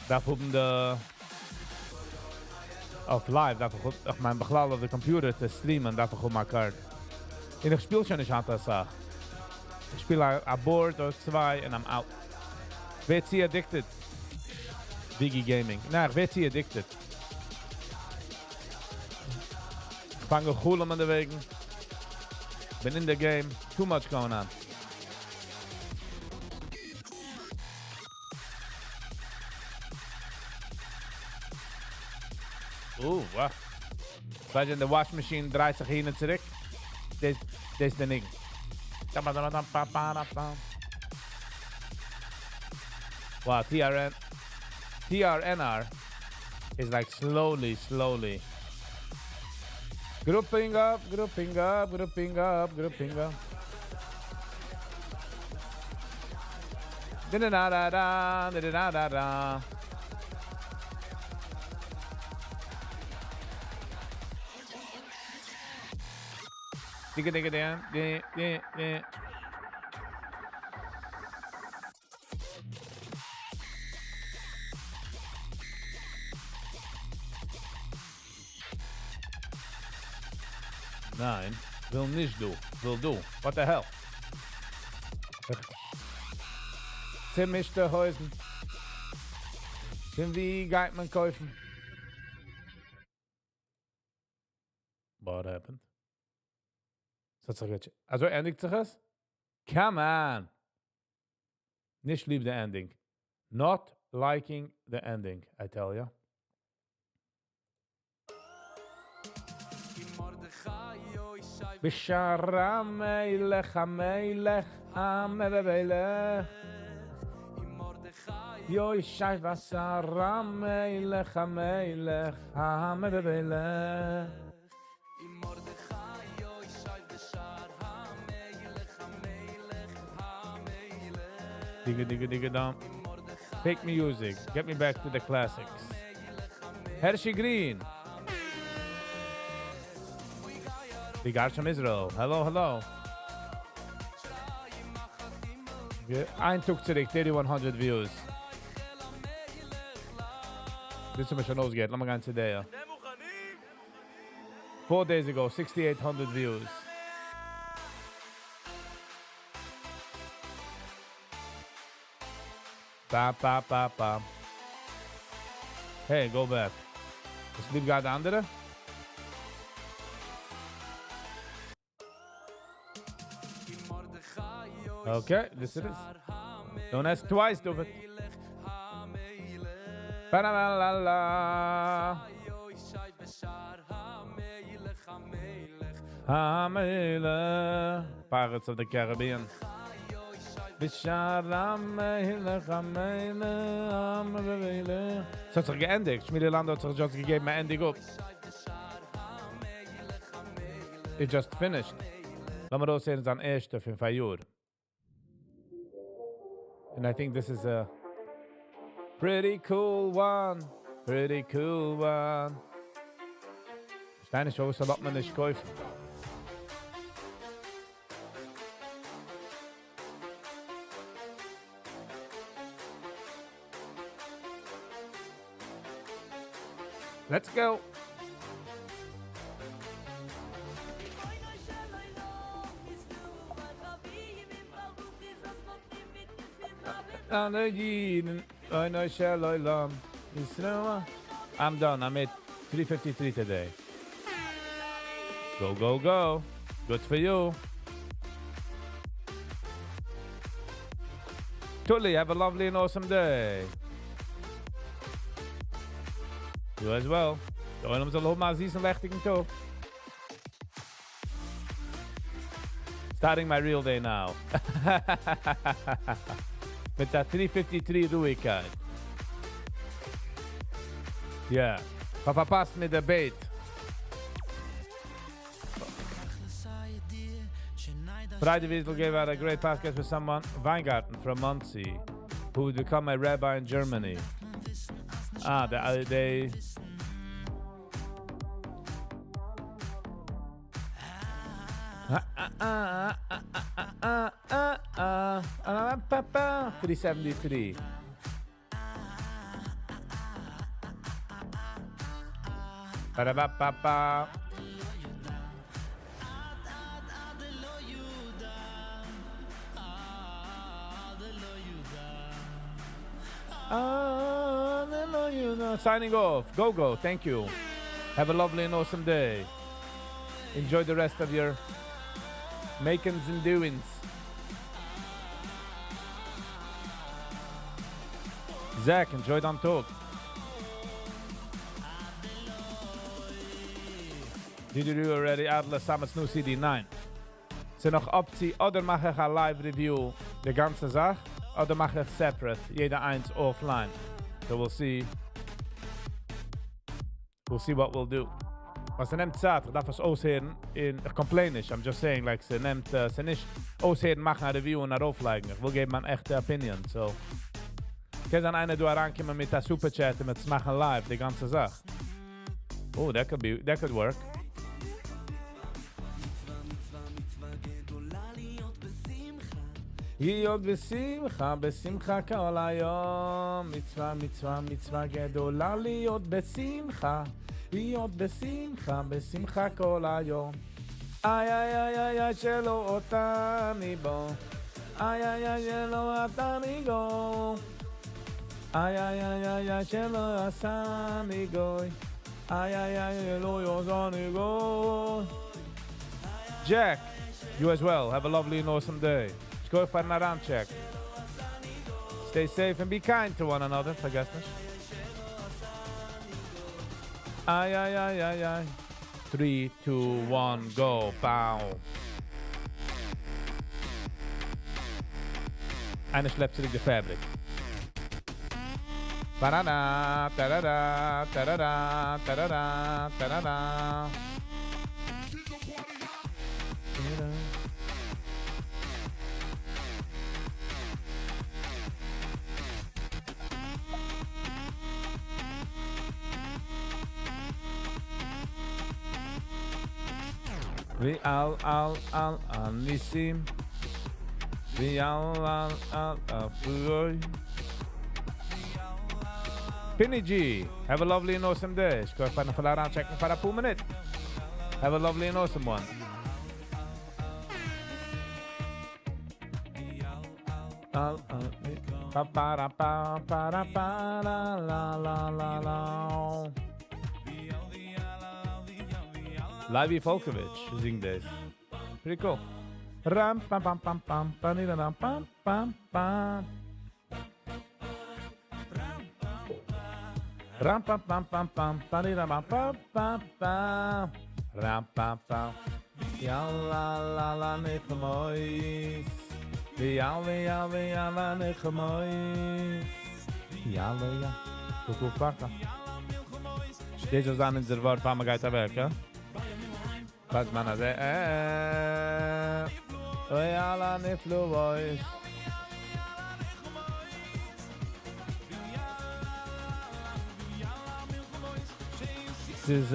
Darf oben de... Of live, darf ich mein Beglal auf der Computer zu streamen, darf ich my card. Und ich spiel schon nicht an der Sache. Ich spiele a board oder zwei and I'm out. Werd sie addicted? Viggy Gaming. Nee, ich werd sie addicted. Ich fange gut an de wegen. Bin in the game. Too much going on. Wow. Weil in der Waschmaschine dreht sich hin und zurück. Das ist der Ding. Wow, TRNR is like slowly. Grouping up. Da-da-da-da-da. Digga. 9. Will nicht du. Will du. What the hell? Zermischte Häusen. Wie geht man kaufen? What happened? Also endigt sich es? Come on! Nicht lieb the ending. Not liking the ending, I tell ya. Bishara melech ha-melech ha-melech Yoishai vasara melech ha-melech ha-melech Digga dum. Fake music. Get me back to the classics. Hershey Green. The guys from Israel. Hello. Ein Tag zurück, 3100 views. Dit is schon ausgeht. Lass mal ganz Idee. 4 days ago, 6,800 views. Ba. Hey, go back. Is lieb gerade andere? Okay, this it is. Don't ask twice, do it. Ba-da-la-la-la. Ha-melech. Pirates of the Caribbean. So hat sich geendigt. Schmiedeland hat sich just gegeben, ein Ending up. It just finished. Lass mal das sehen, es ist ein erster für 5 Jahre. And I think this is a pretty cool one. Steine Show, so man nicht kaufen. Let's go. I'm done. I'm at 353 today. Go. Good for you. Tully, have a lovely and awesome day. You as well. Doe hem zo maar zien zijn lichting toe. Starting my real day now. Met dat 353 ruhigheid. Ja. Papa past met de bait. Friday we will give out a great podcast with someone, Weingarten from Muncie, who would become a rabbi in Germany. They $373. Ba-da-ba-ba-ba. Signing off. Go. Thank you. Have a lovely and awesome day. Enjoy the rest of your makings and doings. Zach, enjoy dan talk. Did you do already? Atlas Summits New CD 9. Ist noch Optie, oder mache ich ein Live-Review der ganze Sache, oder mache ich separate, jeder eins offline. So we'll see. We'll see what we'll do. Was nimmt Zeit, ich darf es aushören, ich complain nicht, I'm just saying, like, sie nicht aushören, machen ein Review und auflegen. Ich will geben eine echte Opinion, so. Ich kann dann einer herankommen mit der Superchat und mit machen live, die ganze Sache. Oh, that could work. להיות בשמחה, בשמחה כל היום. מצווה, מצווה, מצווה גדולה להיות בשמחה. להיות בשמחה, בשמחה כל היום. איי, איי, איי, איי, איי, שלא אותני בו. איי, איי, איי, שלא אותני גו. איי, איי, איי, איי, איי, שלא עשני גוי. איי, איי, איי, שלא יעשני גוי. Jack, you as well. Have a lovely and awesome day. Go for an around check. Stay safe and be kind to one another, vergesst nicht. Ay, ay, ay, ay, ay. 3, 2, 1, go, bow. Einer schleppt sich die Fabrik. Ba-da-da, da-da-da, da-da-da, da-da-da, da-da-da. Vi al nissim. Vi al furoy. Penny G, have a lovely and awesome day. Ska jag fan falla around checken för på minut. Have a lovely and awesome one. Pa pa pa pa pa la la la la. Livy Volkovich sing this. Pretty cool. Ram pam pam pam pam pam pam pam pam. Ram pam pam pam pam pam pam pam pam. Ram pam pam. Ya la la la nechmois. Ya la nechmois. Ya la ya. Kuku paka. Deze zijn in het woord van me gaat werken. Was man also oi ala niflu boys. This is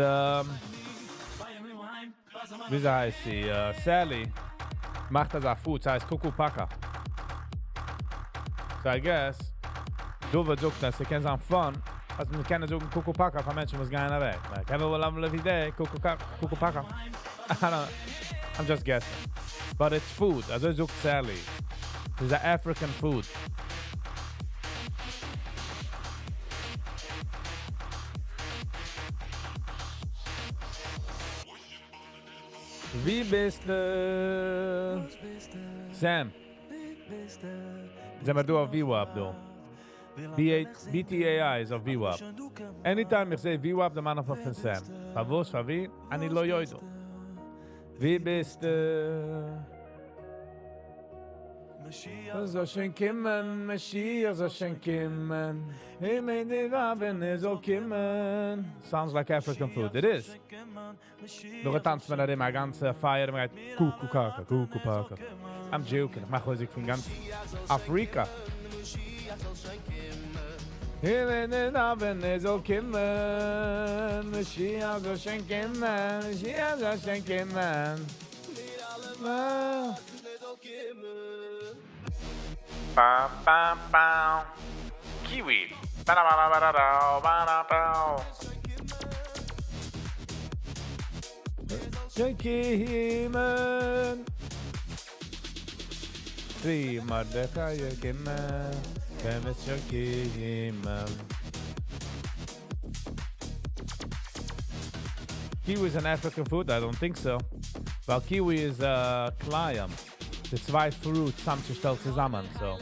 wie heißt sie? Sally macht das auf Food, heißt Kukupaka. So I guess du wird sucht, dass sie kennen es am Fun. Also wir kennen so Kukupaka von Menschen, was gehen weg. Like, have a lovely day, Kukupaka. I'm just guessing. But it's food. Also sucht Sally. It's an African food. Wie bist du? Sam. Sind wir du auf VWAP, du? BTAI is of VWAP. Anytime ich sehe VWAP, der Mann auf Sam. Favos, Favi, ani lo yoido. Wie bist du? So schön kimmen, Mashiach, so schön kimmen. Sounds like African food. It is. Nog tanzt man da immer ganze Feier mit Kukupaka, Kukupaka. I'm joking. Ich mache Musik von ganz Afrika. In den Abend ist so kimmen, Mashiach, so schön kimmen, Mashiach, so schön kimmen. Bam, bam, bam. Kiwi. Ba-da-ba-da-ba-da-da, ba-da-ba. Kimmen. Three Mordechai kimmen. Kiwi is an African food? I don't think so. Well, kiwi is a clam. The zwei fruits zusammengestellt zusammen, so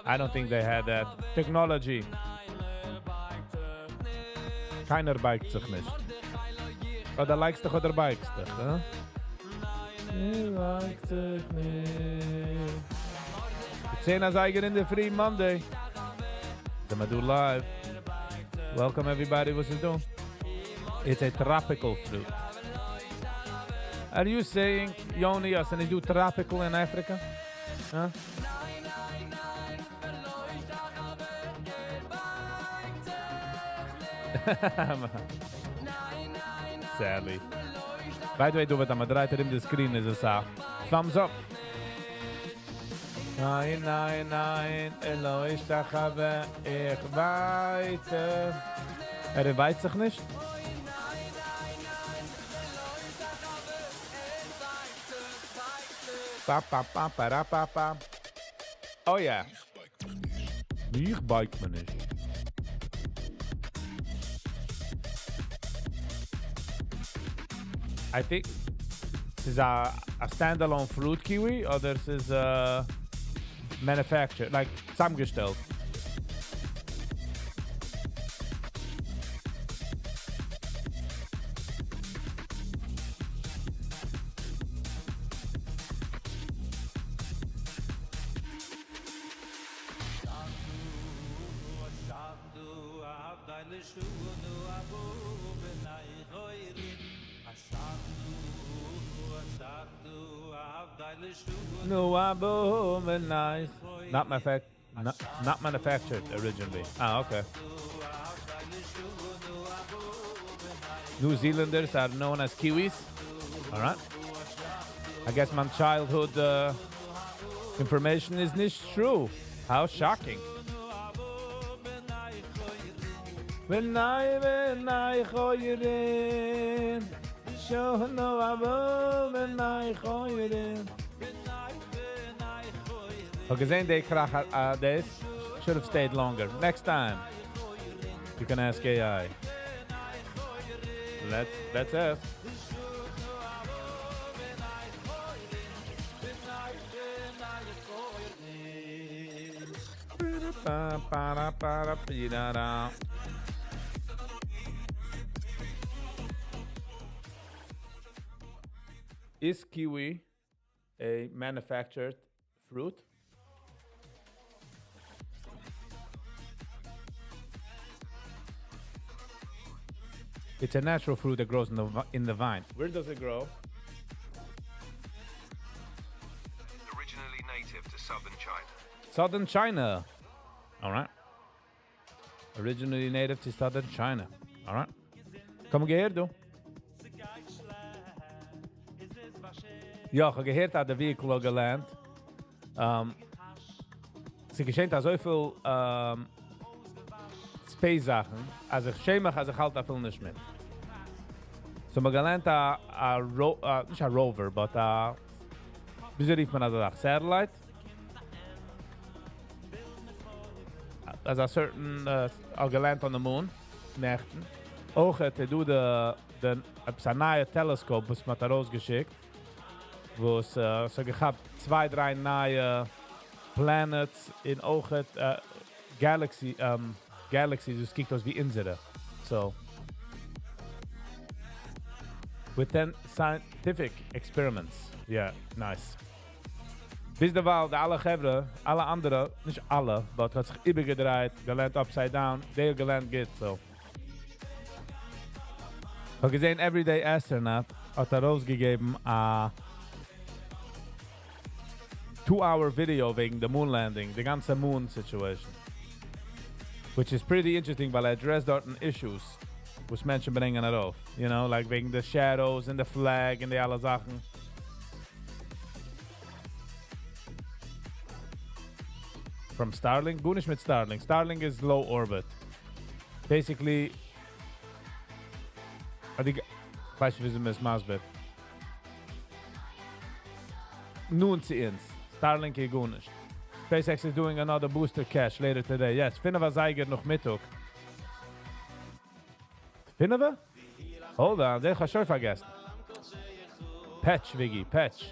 I don't think they had that technology. Keiner beigt sich nicht. Oder likest dich oder bikest dich, huh? Likest dich nicht. Die 10 Zeiger in der Free Monday. Then I do live. Welcome everybody, what's it doing? It's a tropical fruit. Are you saying, Yoni, as I do tropical in Africa? Huh? Sadly. By the way, do what I'm right in the screen is a thumbs up. Nein, nein, nein, Eloi, ich habe, ich weite. Weiß sich nicht? Pa, pa, pa, pa, pa, pa. Oh ja. Ich bike me nicht. I think this is a standalone fruit kiwi, or this is manufactured, like zusammengestellt. No, I'm nice. Not manufactured originally. Ah, okay. New Zealanders are known as Kiwis. All right. I guess my childhood information is not true. How shocking. When I khoirin, show no abo when I khoirin. Okay, then they krach this should have stayed longer. Next time, you can ask AI. Let's ask. Is kiwi a manufactured fruit? It's a natural fruit that grows in the vine. Where does it grow? Originally native to southern China. Southern China. All right. Originally native to southern China. All right. Kom gehört, du? Ja, ich habe gehört, dass der Vehicle gelernt. Sie geschehen da so viel Space-Sachen, als ich schäme mich, als ich halt da viel nicht mit. So, man gelernt nicht ein Rover, but wieso rief man das? Satellite? As a certain, gelernt on the moon, nächten. Auch te du den neue Teleskop, was man da rausgeschickt, wo es so gehabt 2, 3 neue planets in Ogen galaxies, dus kijkt als wie inzitten. So, with 10 scientific experiments. Yeah, nice. Bis de Waal, alle Gevre, alle anderen, nicht alle, but hat sich übergedreht, gelernt upside down, der gelernt geht, so. Ich habe gesehen, Everyday Astronaut hat rausgegeben a 2-hour video wegen der Moon Landing, the ganze Moon situation. Which is pretty interesting, weil addressed dort issues, was Menschen bringen auf. You know, like wegen the shadows and the flag and die alle Sachen. From Starlink? Gut nicht mit Starlink. Starlink is low orbit. Basically, ich weiß nicht, wie sie mir das Maßbett. Nun zu uns. Starlink ist gut nicht. SpaceX is doing another booster cache later today. Yes, finden wir Zeiger noch Mittag. Finden wir? Hold on, den habe ich schon vergessen. Patch, Viggy, Patch.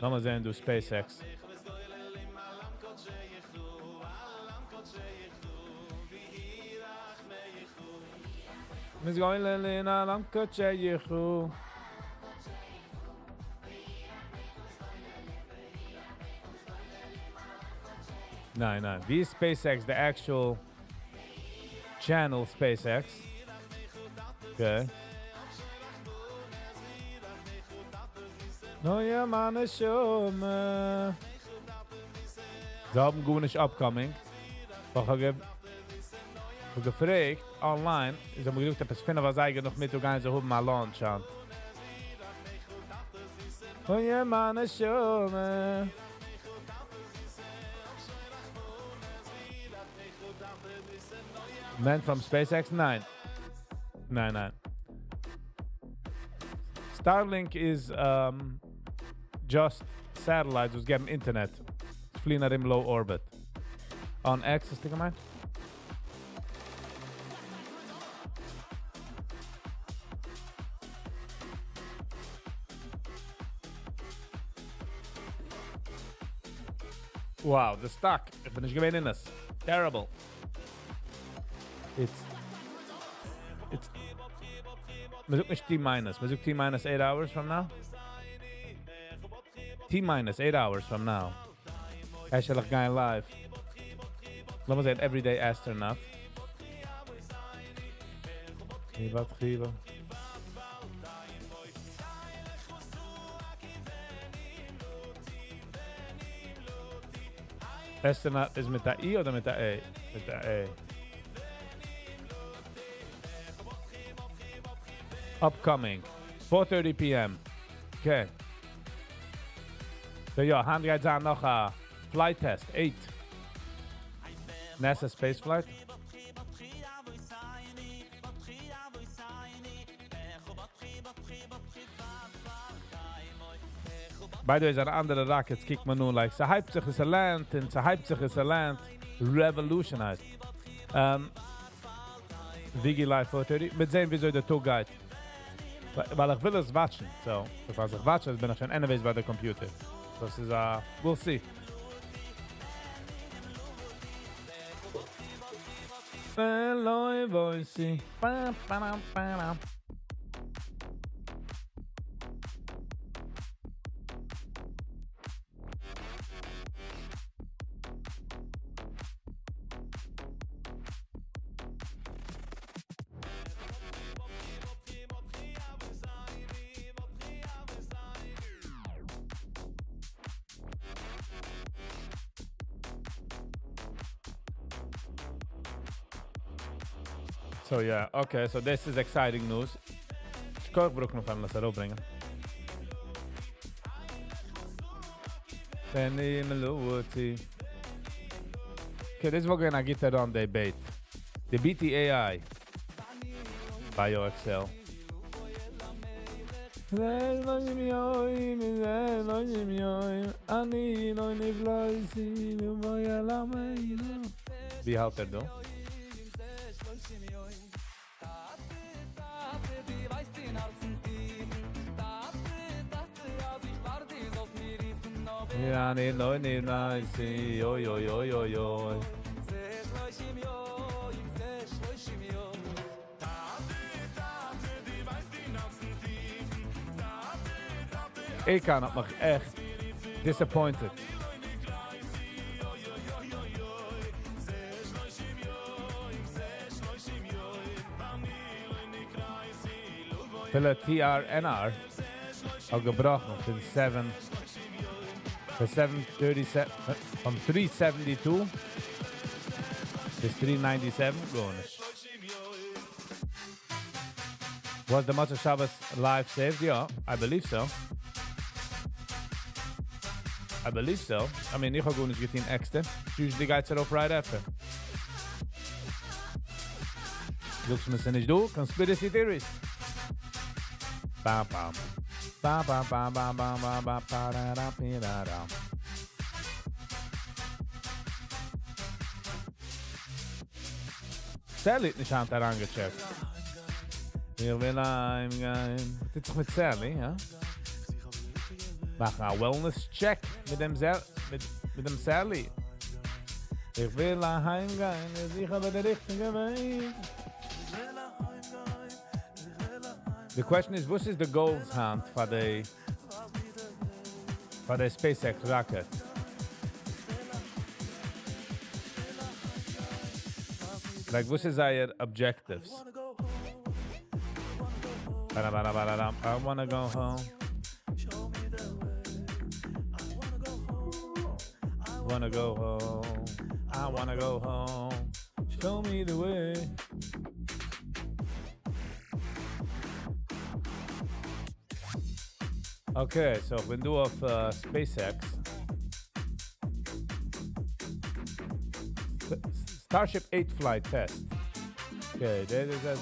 Nochmal sehen, du SpaceX. Mis goile in alam koche yichu. No. These SpaceX, the actual channel SpaceX. Okay. No, ja, man, ist schon. Sie haben gut nicht upcoming. Ich habe gefragt, online, ich habe gesagt, dass ich was eigentlich noch mit gehen, so haben mal Launch an. Oh, ja, man, ist schon. Man from SpaceX? Nein. Starlink is just satellites who's getting internet. Flying in low orbit. On X, is it gemeint? Wow, the stock. Ich bin nicht gewesen in das. Terrible. It's man sucht nicht T-minus. Man sucht T-minus 8 hours from now. T-minus 8 hours from now. Actually, going live. Laat me zeggen, everyday astronaut. Giba. Astronaut is met de I of met de E? Met de E. Upcoming, 4:30 p.m. Okay. So ja, hand gaat aan nog a flight test 8. NASA space flight. By the way, zijn andere rockets, kijk maar nu, like, ze hypt zich is a land, en ze hypt zich is a land, revolutionized. Viggy live 4:30, met zijn wieso de tour guide. Weil ich will es watchen, so. Falls ich watche, bin ich schon anyways bei der Computer. Das ist, we'll see. Hello, voice. So yeah, okay, so this is exciting news. Ich kann auch noch einmal das bringen. Penny Melody. Okay, this is what we're gonna get on the bait. The BT AI. Bio Excel. Wie houdt er dan? Ja, nee, nice. Oi. Ik kan het nog echt disappointed. Viele TRNR al gebrochen von 737 from 372 bis 397 gewoon is. Was the Motor Shabbos live saved? Yeah, I believe so. I mean, ich habe gut nicht getan extra. Usually guys are up right after. Looks me nicht du, conspiracy theories. Bam. Sally nicht an der angecheckt. Ich will heimgehen. Was ist doch mit Sally, ja? Mach einen Wellness-Check mit dem Sally. Ich will heimgehen, ich habe den richtigen Weg. The question is, what is the goals hand for the SpaceX rocket? Like, what is our objectives? I wanna go home. Wanna go home. I wanna go home. Show me the way. Okay, so we do of SpaceX. Starship 8 flight test. Okay, that is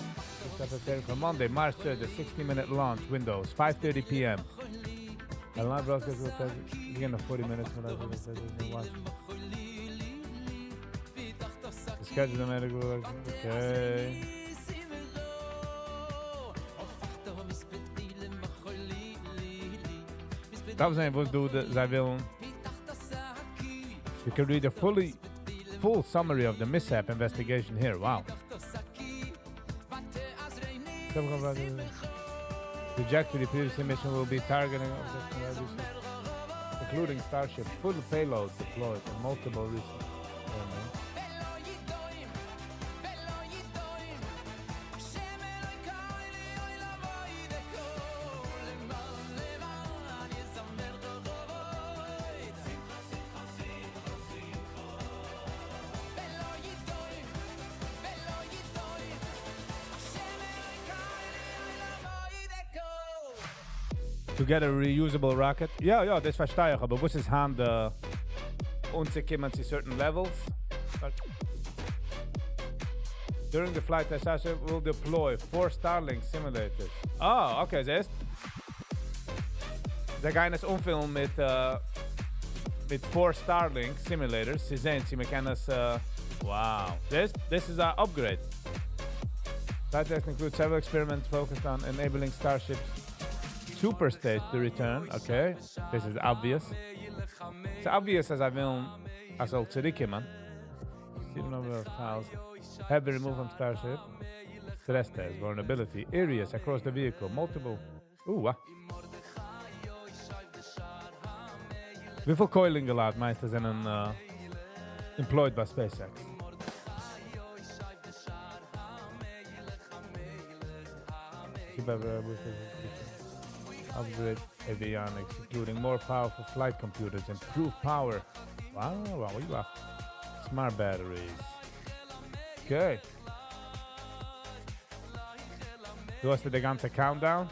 prepared for Monday, March 3rd, the 60-minute launch windows, 5:30 p.m. A live broadcast will test begin of 40 minutes for that. The schedule the medical. Okay. Dat was een wat doen zij willen. You can read a full summary of the mishap investigation here. Wow. The trajectory previous mission will be targeting including Starship, full payload deployed and multiple resources. To get a reusable rocket. Ja, das verstehe ich, aber was ist hand uns kommen zu certain levels? During the flight test, Starship will deploy 4 Starlink simulators. Ah, okay, siehst. Sie gehen es umfilmen mit 4 Starlink simulators. Sie sehen, sie können es, wow. This is our upgrade. Flight test includes several experiments focused on enabling Starship's super stage to return. Okay, this is obvious. It's obvious as I will as I'll man. See the number of tiles have been removed from Starship. Stress test, vulnerability, areas across the vehicle, multiple. Ooh, Hoeveel coiling meisters zijn employed by SpaceX? Upgrade avionics, including more powerful flight computers, improved power. Wow, smart batteries. Okay. Du hast the ganze countdown.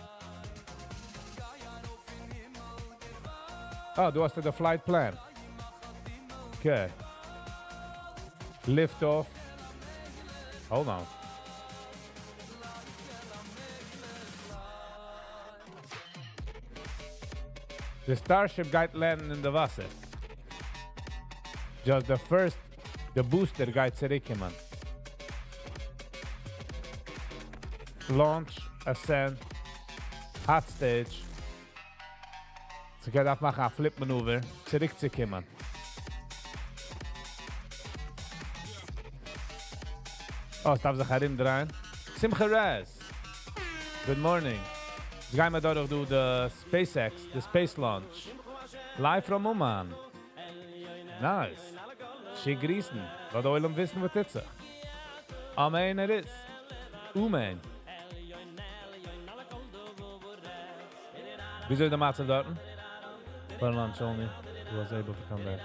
Oh, du hast the flight plan. Okay. Lift off. Hold on. The Starship guide landing in the Wasser. Just the booster guide zurückkommen. Launch, ascent, hot stage. Sie können auch machen ein Flip-Manöver, zurückzukommen. Oh, es darf sich herumdrehen. Simcha Raz. Good morning. Jetzt gehen wir dadurch durch the SpaceX, the space launch. Live from Oman. Nice. Schick grüßen. Lass euch wissen, was das ist. Amen, it is. Umen. Wieso ist der Matze dort? For lunch only. He was able to come back.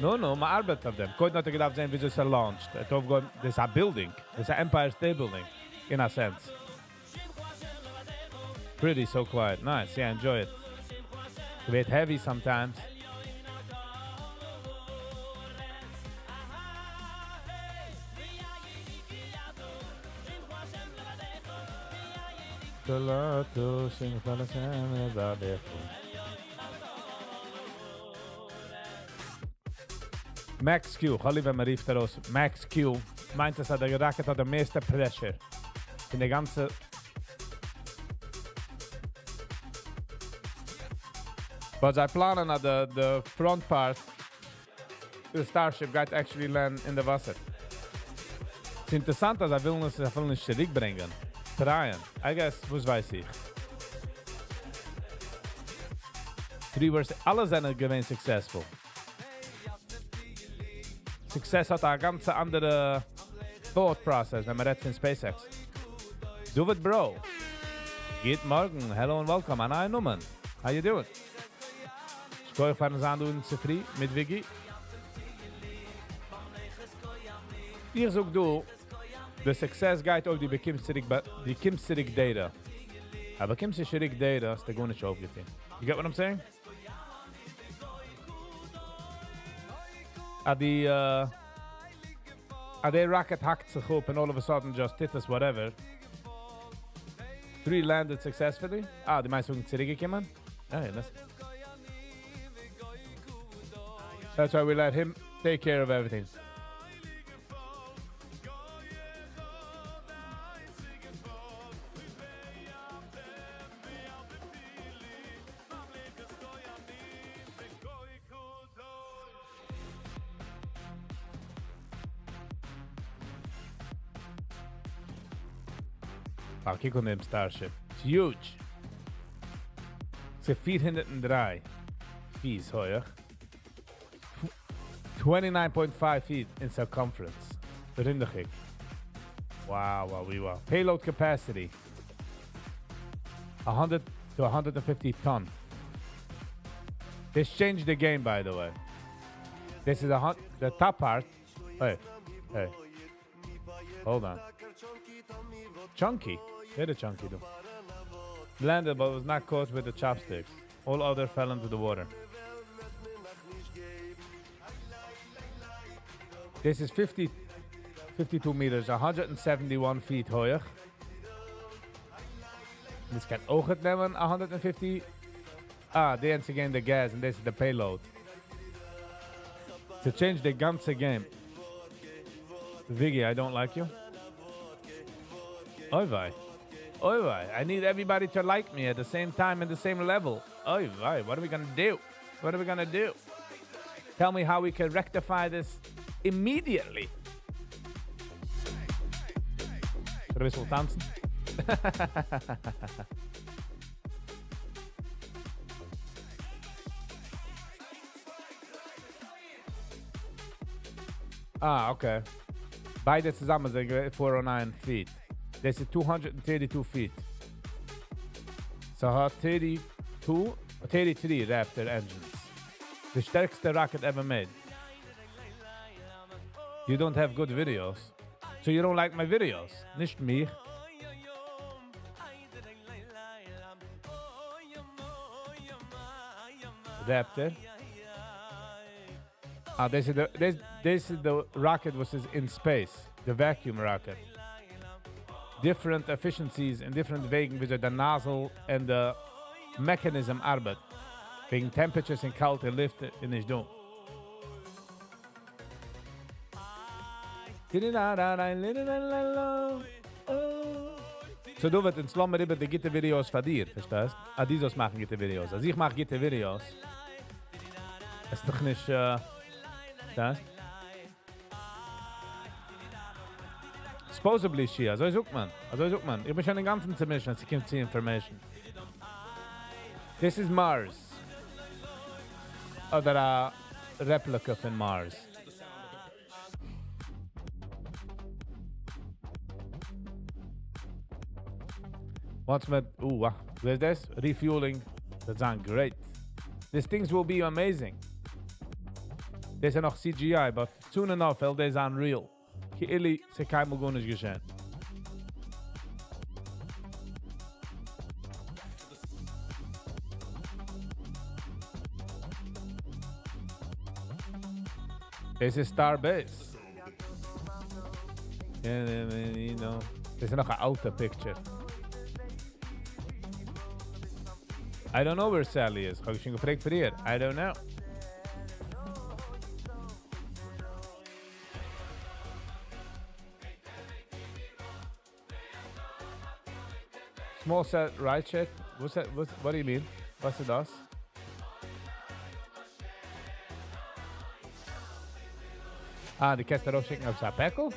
No, my arbeit of them. Could not get up saying we just launched. There's a building. There's an Empire State Building, in a sense. Pretty, so quiet. Nice, yeah, enjoy it. A bit heavy sometimes. Max Q, Oliver Marief daraus. Max Q meint, dass der Rocket hat der meiste Pressure in der ganze. But I plan on the front part the Starship geht actually land in the Wasser. Es ist interessant, dass will nicht zurückbringen. Trying. I guess, was weiß ich. Alle sind gewesen successful. Success hat eine ganz andere thought process, wenn man redet in SpaceX. Do it, bro. Good morning. Hello and welcome. An ein Nummern. How you doing? Ich kann euch fahren an zu früh mit Viggy. Ich such du, the success guide auf die bekimsterig data. Aber bekimsterig data ist der gar nicht aufgetein. You get what I'm saying? The rocket hacked sich up and all of a sudden just did this whatever. 3 landed successfully. Die meisten sind zurückgekommen. That's why we let him take care of everything. Kick on dem Starship. It's huge. It's 403 feet hoch. 29.5 feet in circumference. Rindig. Wow. Payload capacity. 100 to 150 ton. This changed the game, by the way. This is the top part. Hey. Hold on. Chunky. Very chunky though. Landed but was not caught with the chopsticks. All other fell into the water. This is 52 meters, 171 feet hoch. This can ook het nemen, 150. They ends again the gas and this is the payload. To change the ganze game. Viggy, I don't like you. Oy vey. I need everybody to like me at the same time and the same level. Oy vey, what are we gonna do? Tell me how we can rectify this immediately. Zullen we eens wel dansen? Okay. Beide zusammen sind 409 feet. This is 232 feet. So hat 33 Raptor engines. The stärkste rocket ever made. You don't have good videos. So you don't like my videos. Nicht mich. Raptor. This is the rocket which is in space. The vacuum rocket. Different efficiencies and different wegen, wie the nozzle and the mechanism arbeitet. Wegen temperatures and kalte Luft in nicht doen. So du wird in Slummer über die gitte Videos von dir, verstehst? Dieses machen gitte Videos. Also ich mache gitte Videos. Es ist doch nicht, verstehst? Supposedly she, also sucht man. Ich bin schon den ganzen Zermischen, als ich kommt zur Information. This is Mars. Oder a replica von Mars. What's with, there's this? Refueling. That sounds great. These things will be amazing. These are noch CGI, but soon enough, they're unreal. Ki se kein mal nicht geschehen. This is Starbase. You know, this is noch an alter picture. I don't know where Sally is. Habe ich schon gefragt für ihr? I don't know. Small set right check. What's that? What do you mean? What's it does? Ah, die kannst du darauf schicken auf Sapeko?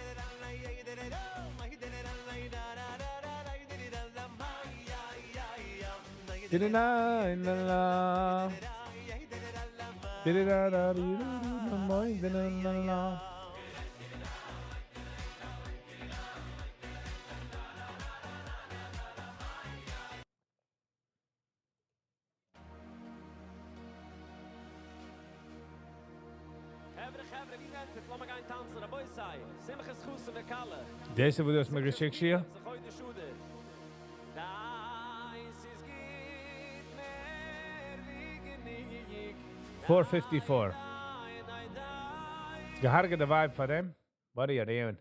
Deze wo du hast mir geschickt hier? 454. Geharge de vibe van hem. Wat are you doing?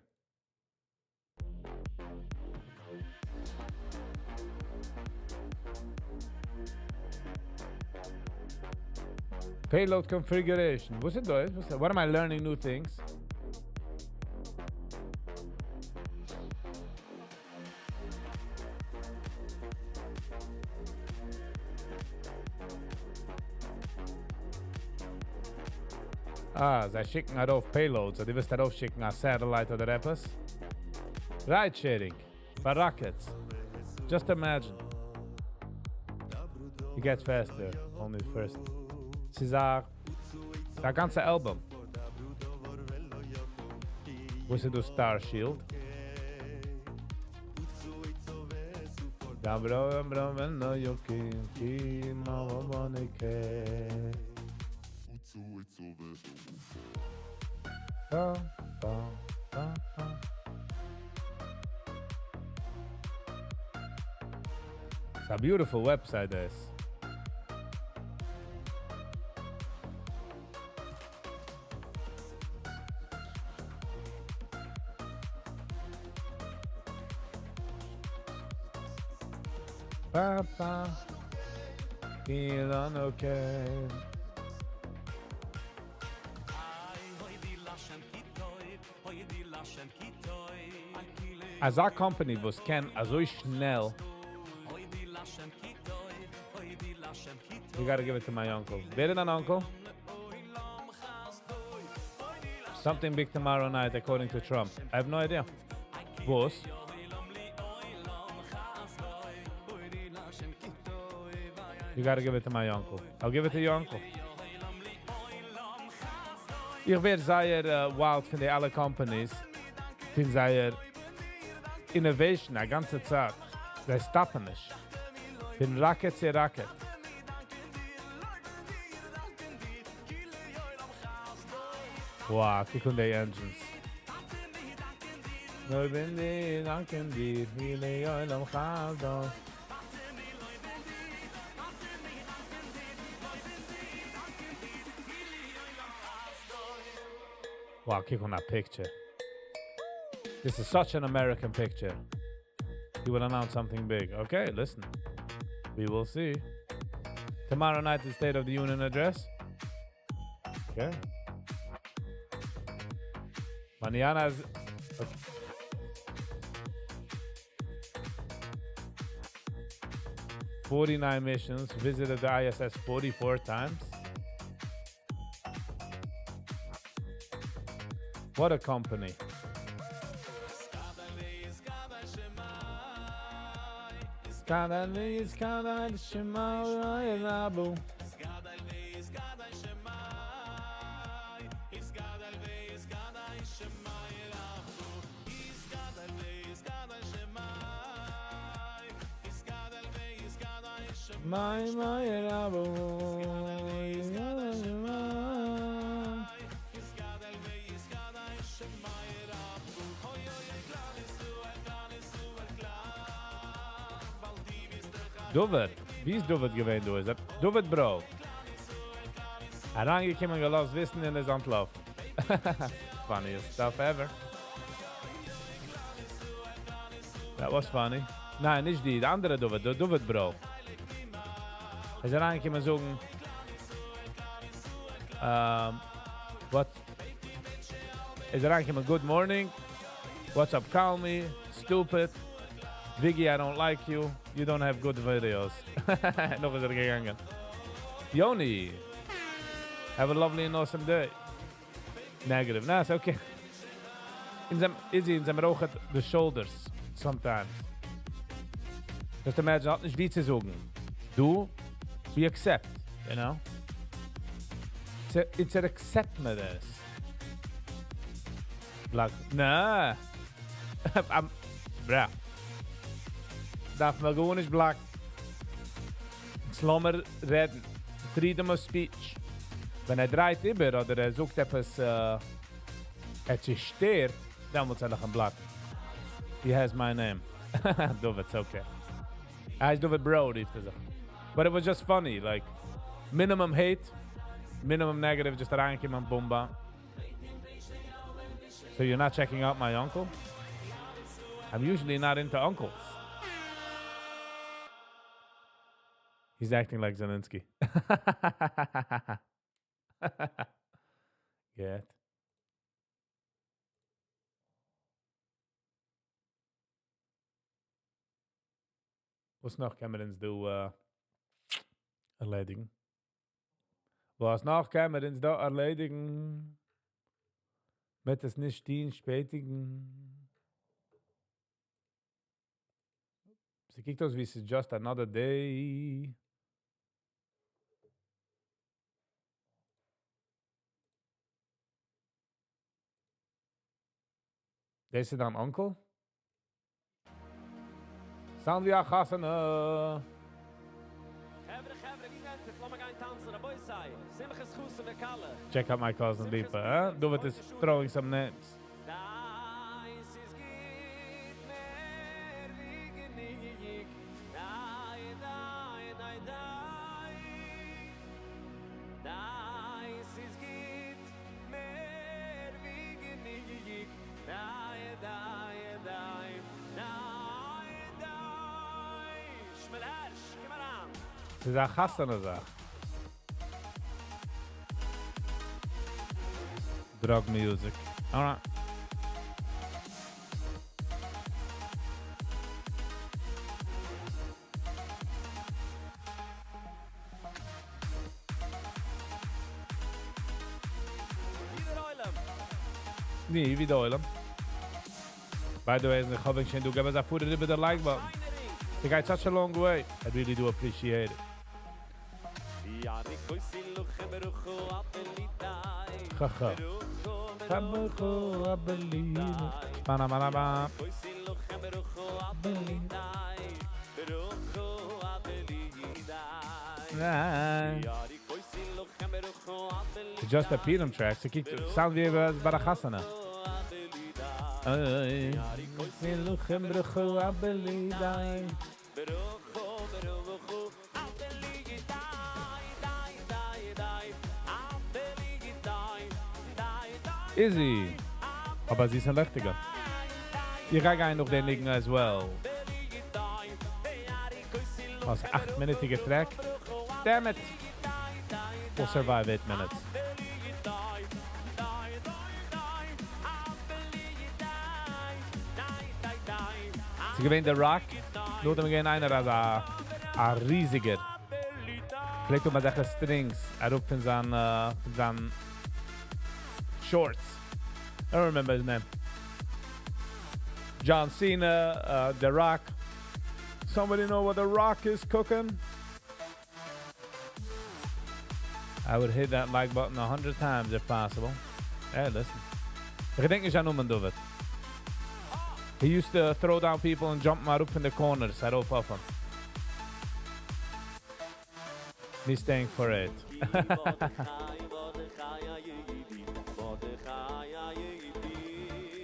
Payload configuration. What's it doing? What am I learning new things? Ah, zij schicken darauf Payloads. Die wirst darauf schicken als Satellite oder etwas. Ride sharing. For rockets. Just imagine. It gets faster. Only first. Sie sagt, das ganze Album. Wo ist du Star Shield? Da bro, wenn no yuki, ki ma wabonike. Ba, ba, ba, ba. It's a beautiful website, this. Papa, feeling okay. As our company was can so schnell. You gotta give it to my uncle. Better than uncle. Something big tomorrow night, according to Trump. I have no idea. Boss. You gotta give it to my uncle. I'll give it to your uncle. Ich werde sehr wild von den alle companies. Ich finde sehr innovation, die ganze Zeit. Sie stoppen nicht. Von Rocket zu Rocket. Wow, kick on die engines. No bin die danken dir, viele Eulam Chazon. Wow, kick on that picture. This is such an American picture. He will announce something big. Okay, listen. We will see. Tomorrow night, the State of the Union address. Okay. Mañana is... Okay. "49 missions, visited the ISS 44 times. What a company. Dovet. Wie ist Dovet gewesen, du? Ist das Dovet Bro? Er reingekommen und gelassen wissen in der Sandlauf. Funniest stuff ever. That was funny. Nein, nicht die andere Dovet, der Dovet Bro. Er ist reingekommen und sagen, what? Er ist reingekommen, good morning. What's up, call me, stupid. Viggy, I don't like you. You don't have good videos. Nog is er gegangen. Yoni, have a lovely and awesome day. Negative. Nah, it's okay. in them rochet the shoulders sometimes. Just imagine, hat nicht wie zu sagen. Du, we accept, you know? It's an accept me this. Like, nah. Bruh. Darf man gar nicht black. Slummer reden. Freedom of speech. Wenn dreht über oder sucht etwas, sich stört, dann muss er black. He has my name. It's okay. I do it bro, but it was just funny, like minimum hate, minimum negative, just ranking on bomba. So you're not checking out my uncle? I'm usually not into uncles. He's acting like Zelensky. Get. Was noch kann man ins du erledigen? Was noch kann man ins da erledigen? Mit es nicht stehen spätigen. Sie kickt aus wie es just another day. Deze dan onkel? Sound wie a chassene. Check out my cousin Lipa, huh? Do it is throwing some names. Es ist eine chassene Sache. Drug music. Alright. Nee, wie Oilem. By the way, ich habe schon, du gibst a put it with the like button. You guys such a long way. I really do appreciate it. Haha. Just a Peanut track. So keep sound wie Barachassana. Easy. Aber sie ist ein Lechtiger. Ich gehe noch den Ligen as well. Was 8-minütige Track. Damn it. We'll survive 8 minutes. Sie gewinnt der Rock. Nur dem gehen einer als ein riesiger. Vielleicht um solche Strings. Ruft in seinen shorts. I don't remember his name. John Cena, The Rock. Somebody know what The Rock is cooking? I would hit that like button 100 times if possible. Hey, listen. Ich denke nicht an David. He used to throw down people and jump up in the corners. I don't puff him. Me staying for it.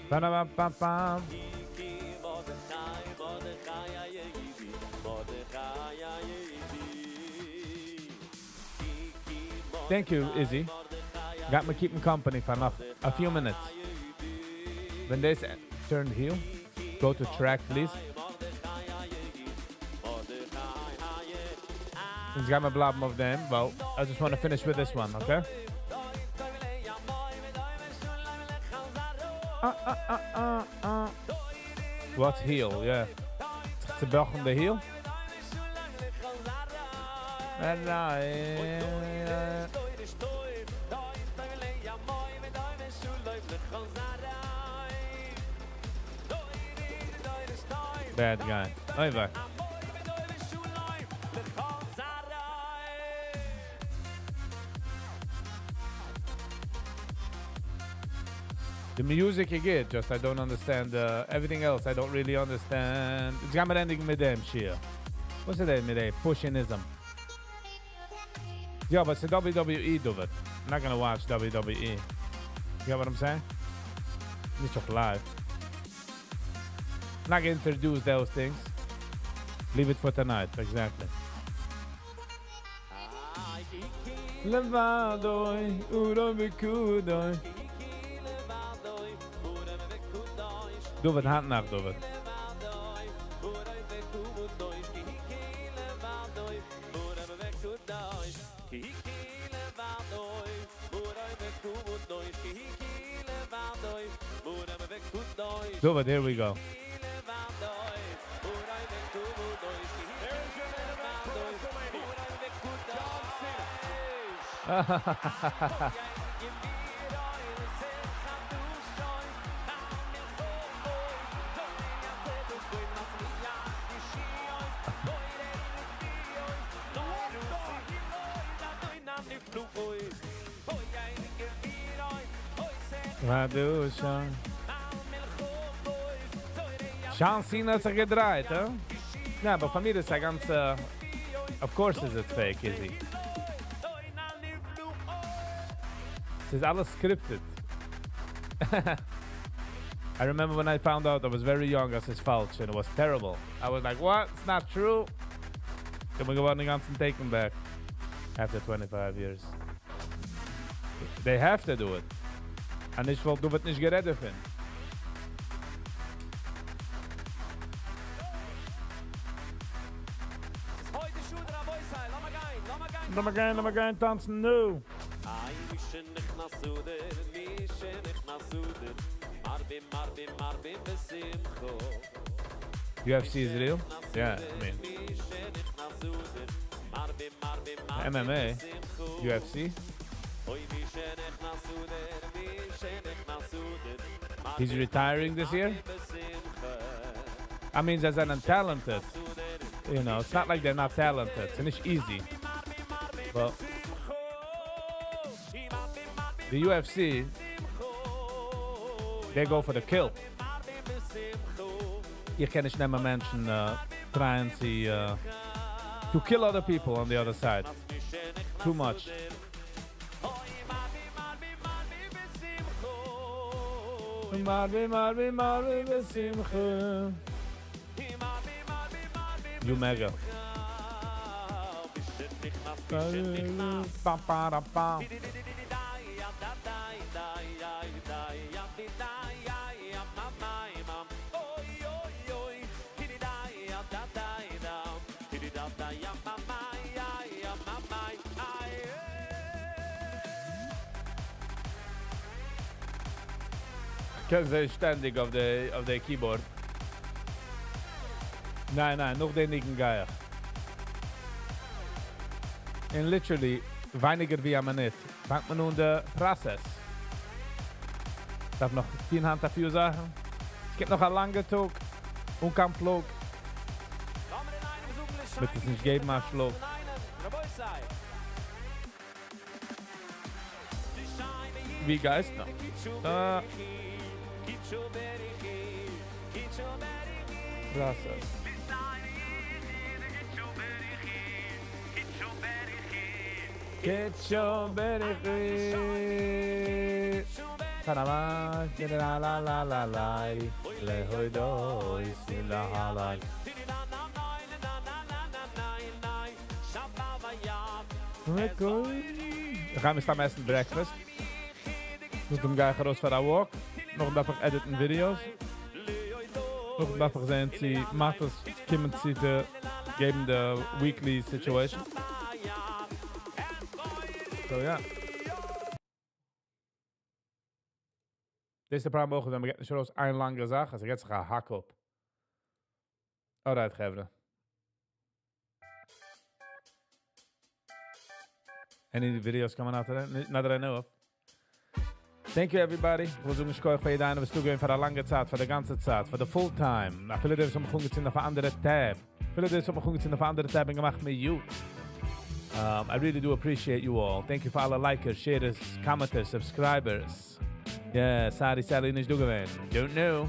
Ba-da-ba-ba-bam. Thank you, Izzy. Got me keeping company for a few minutes. When this turned heel, go to track, please. It's got my blob of them. Well, I just want to finish with this one, okay? What's heel? Yeah. It's a bug on the heel. Bad guy. Oi, wacht. The music you get, just I don't understand. Everything else I don't really understand. It's got me ending mit dem Shia. What's it mit dem Pushinism? Yeah, but it's the WWE do it. I'm not gonna watch WWE. You get what I'm saying? Niet op live. I'm not gonna introduce those things. Leave it for tonight, exactly. Levadoi, urobikudoi. Doe het hand naar, doe het. Doe het, here we go. Wat doe je? John Cena hat sich gedreht, hè? Ja, aber von mir ist der ganze... Of course is it fake, is he? Es ist alles scripted. I remember when I found out I was very young as his falsch and it was terrible. I was like, what? It's not true. Ich hab mir gewonnen den ganzen Taken back. After 25 years. They have to do it. Und ich wollte, du wirst nicht geredet finden. Lass mal gehen, tanzen, nu. UFC is real? Yeah, I mean. MMA, UFC. He's retiring this year? I mean, they're untalented. You know, it's not like they're not talented. It's not easy. But the UFC, they go for the kill. You can nicht nehmen Menschen trying to kill other people on the other side. Too much. You mega. Because they're ständig auf der Keyboard. Nein, noch den nicken Geier. And literally, weniger wie eine Minute. Fangt man nun den Prozess. Ich darf noch 10 Hand dafür sagen. Es gibt noch einen langen Tag und kein Flug. Wird es nicht geben, ein Schluck. Wie Geist noch. Prozess. Get your berry. Tanama, la la la la la. Le hoy do, is la halai. Ich ga mir essen breakfast. Mit dem Geiger raus für der Walk. Noch einfach editen Videos. Noch einfach sehen, sie macht das, kommen sie zu geben the weekly situation. So ja. Dit is de paar mogen, we gaan zoals een lange zaak. Als ik het ga hakken op. Alright, geven. Any videos coming out today? Not that I know of. Thank you, everybody. Ich will sagen, ich kann euch für jeder, was du gehen für eine lange Zeit, für die ganze Zeit, für die Fulltime. Na, viele der haben mich auf eine andere Tab. Viele der haben mich auf eine andere Tab und gemacht mit you. I really do appreciate you all. Thank you for alle Likers, Sharers, Commenters, Subscribers. Yeah, sorry, nicht du gewesen. Don't know.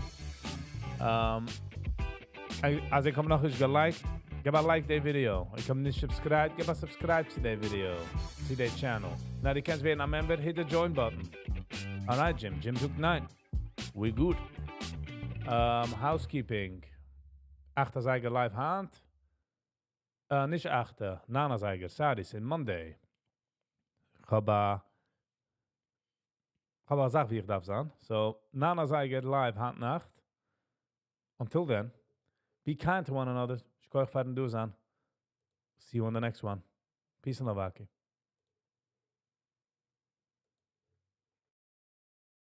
Als ich noch nicht geliked, gib a like der Video. Ich habe nicht subscribed, gib a subscribe zu der Video, zu der Channel. Na, du kannst werden ein Member, hit the join button. Alright, Jim. Jim sagt nein. We good. Housekeeping. 8. Seiger live hand. Nicht 8. 9. Seiger. Sorry, it's Monday. Ich habe eine Sache, wie ich darf sagen. So, 9. Seiger live hand Nacht. Until then, be kind to one another. Ich kann euch fahren du sein. See you on the next one. Peace and love, Aki.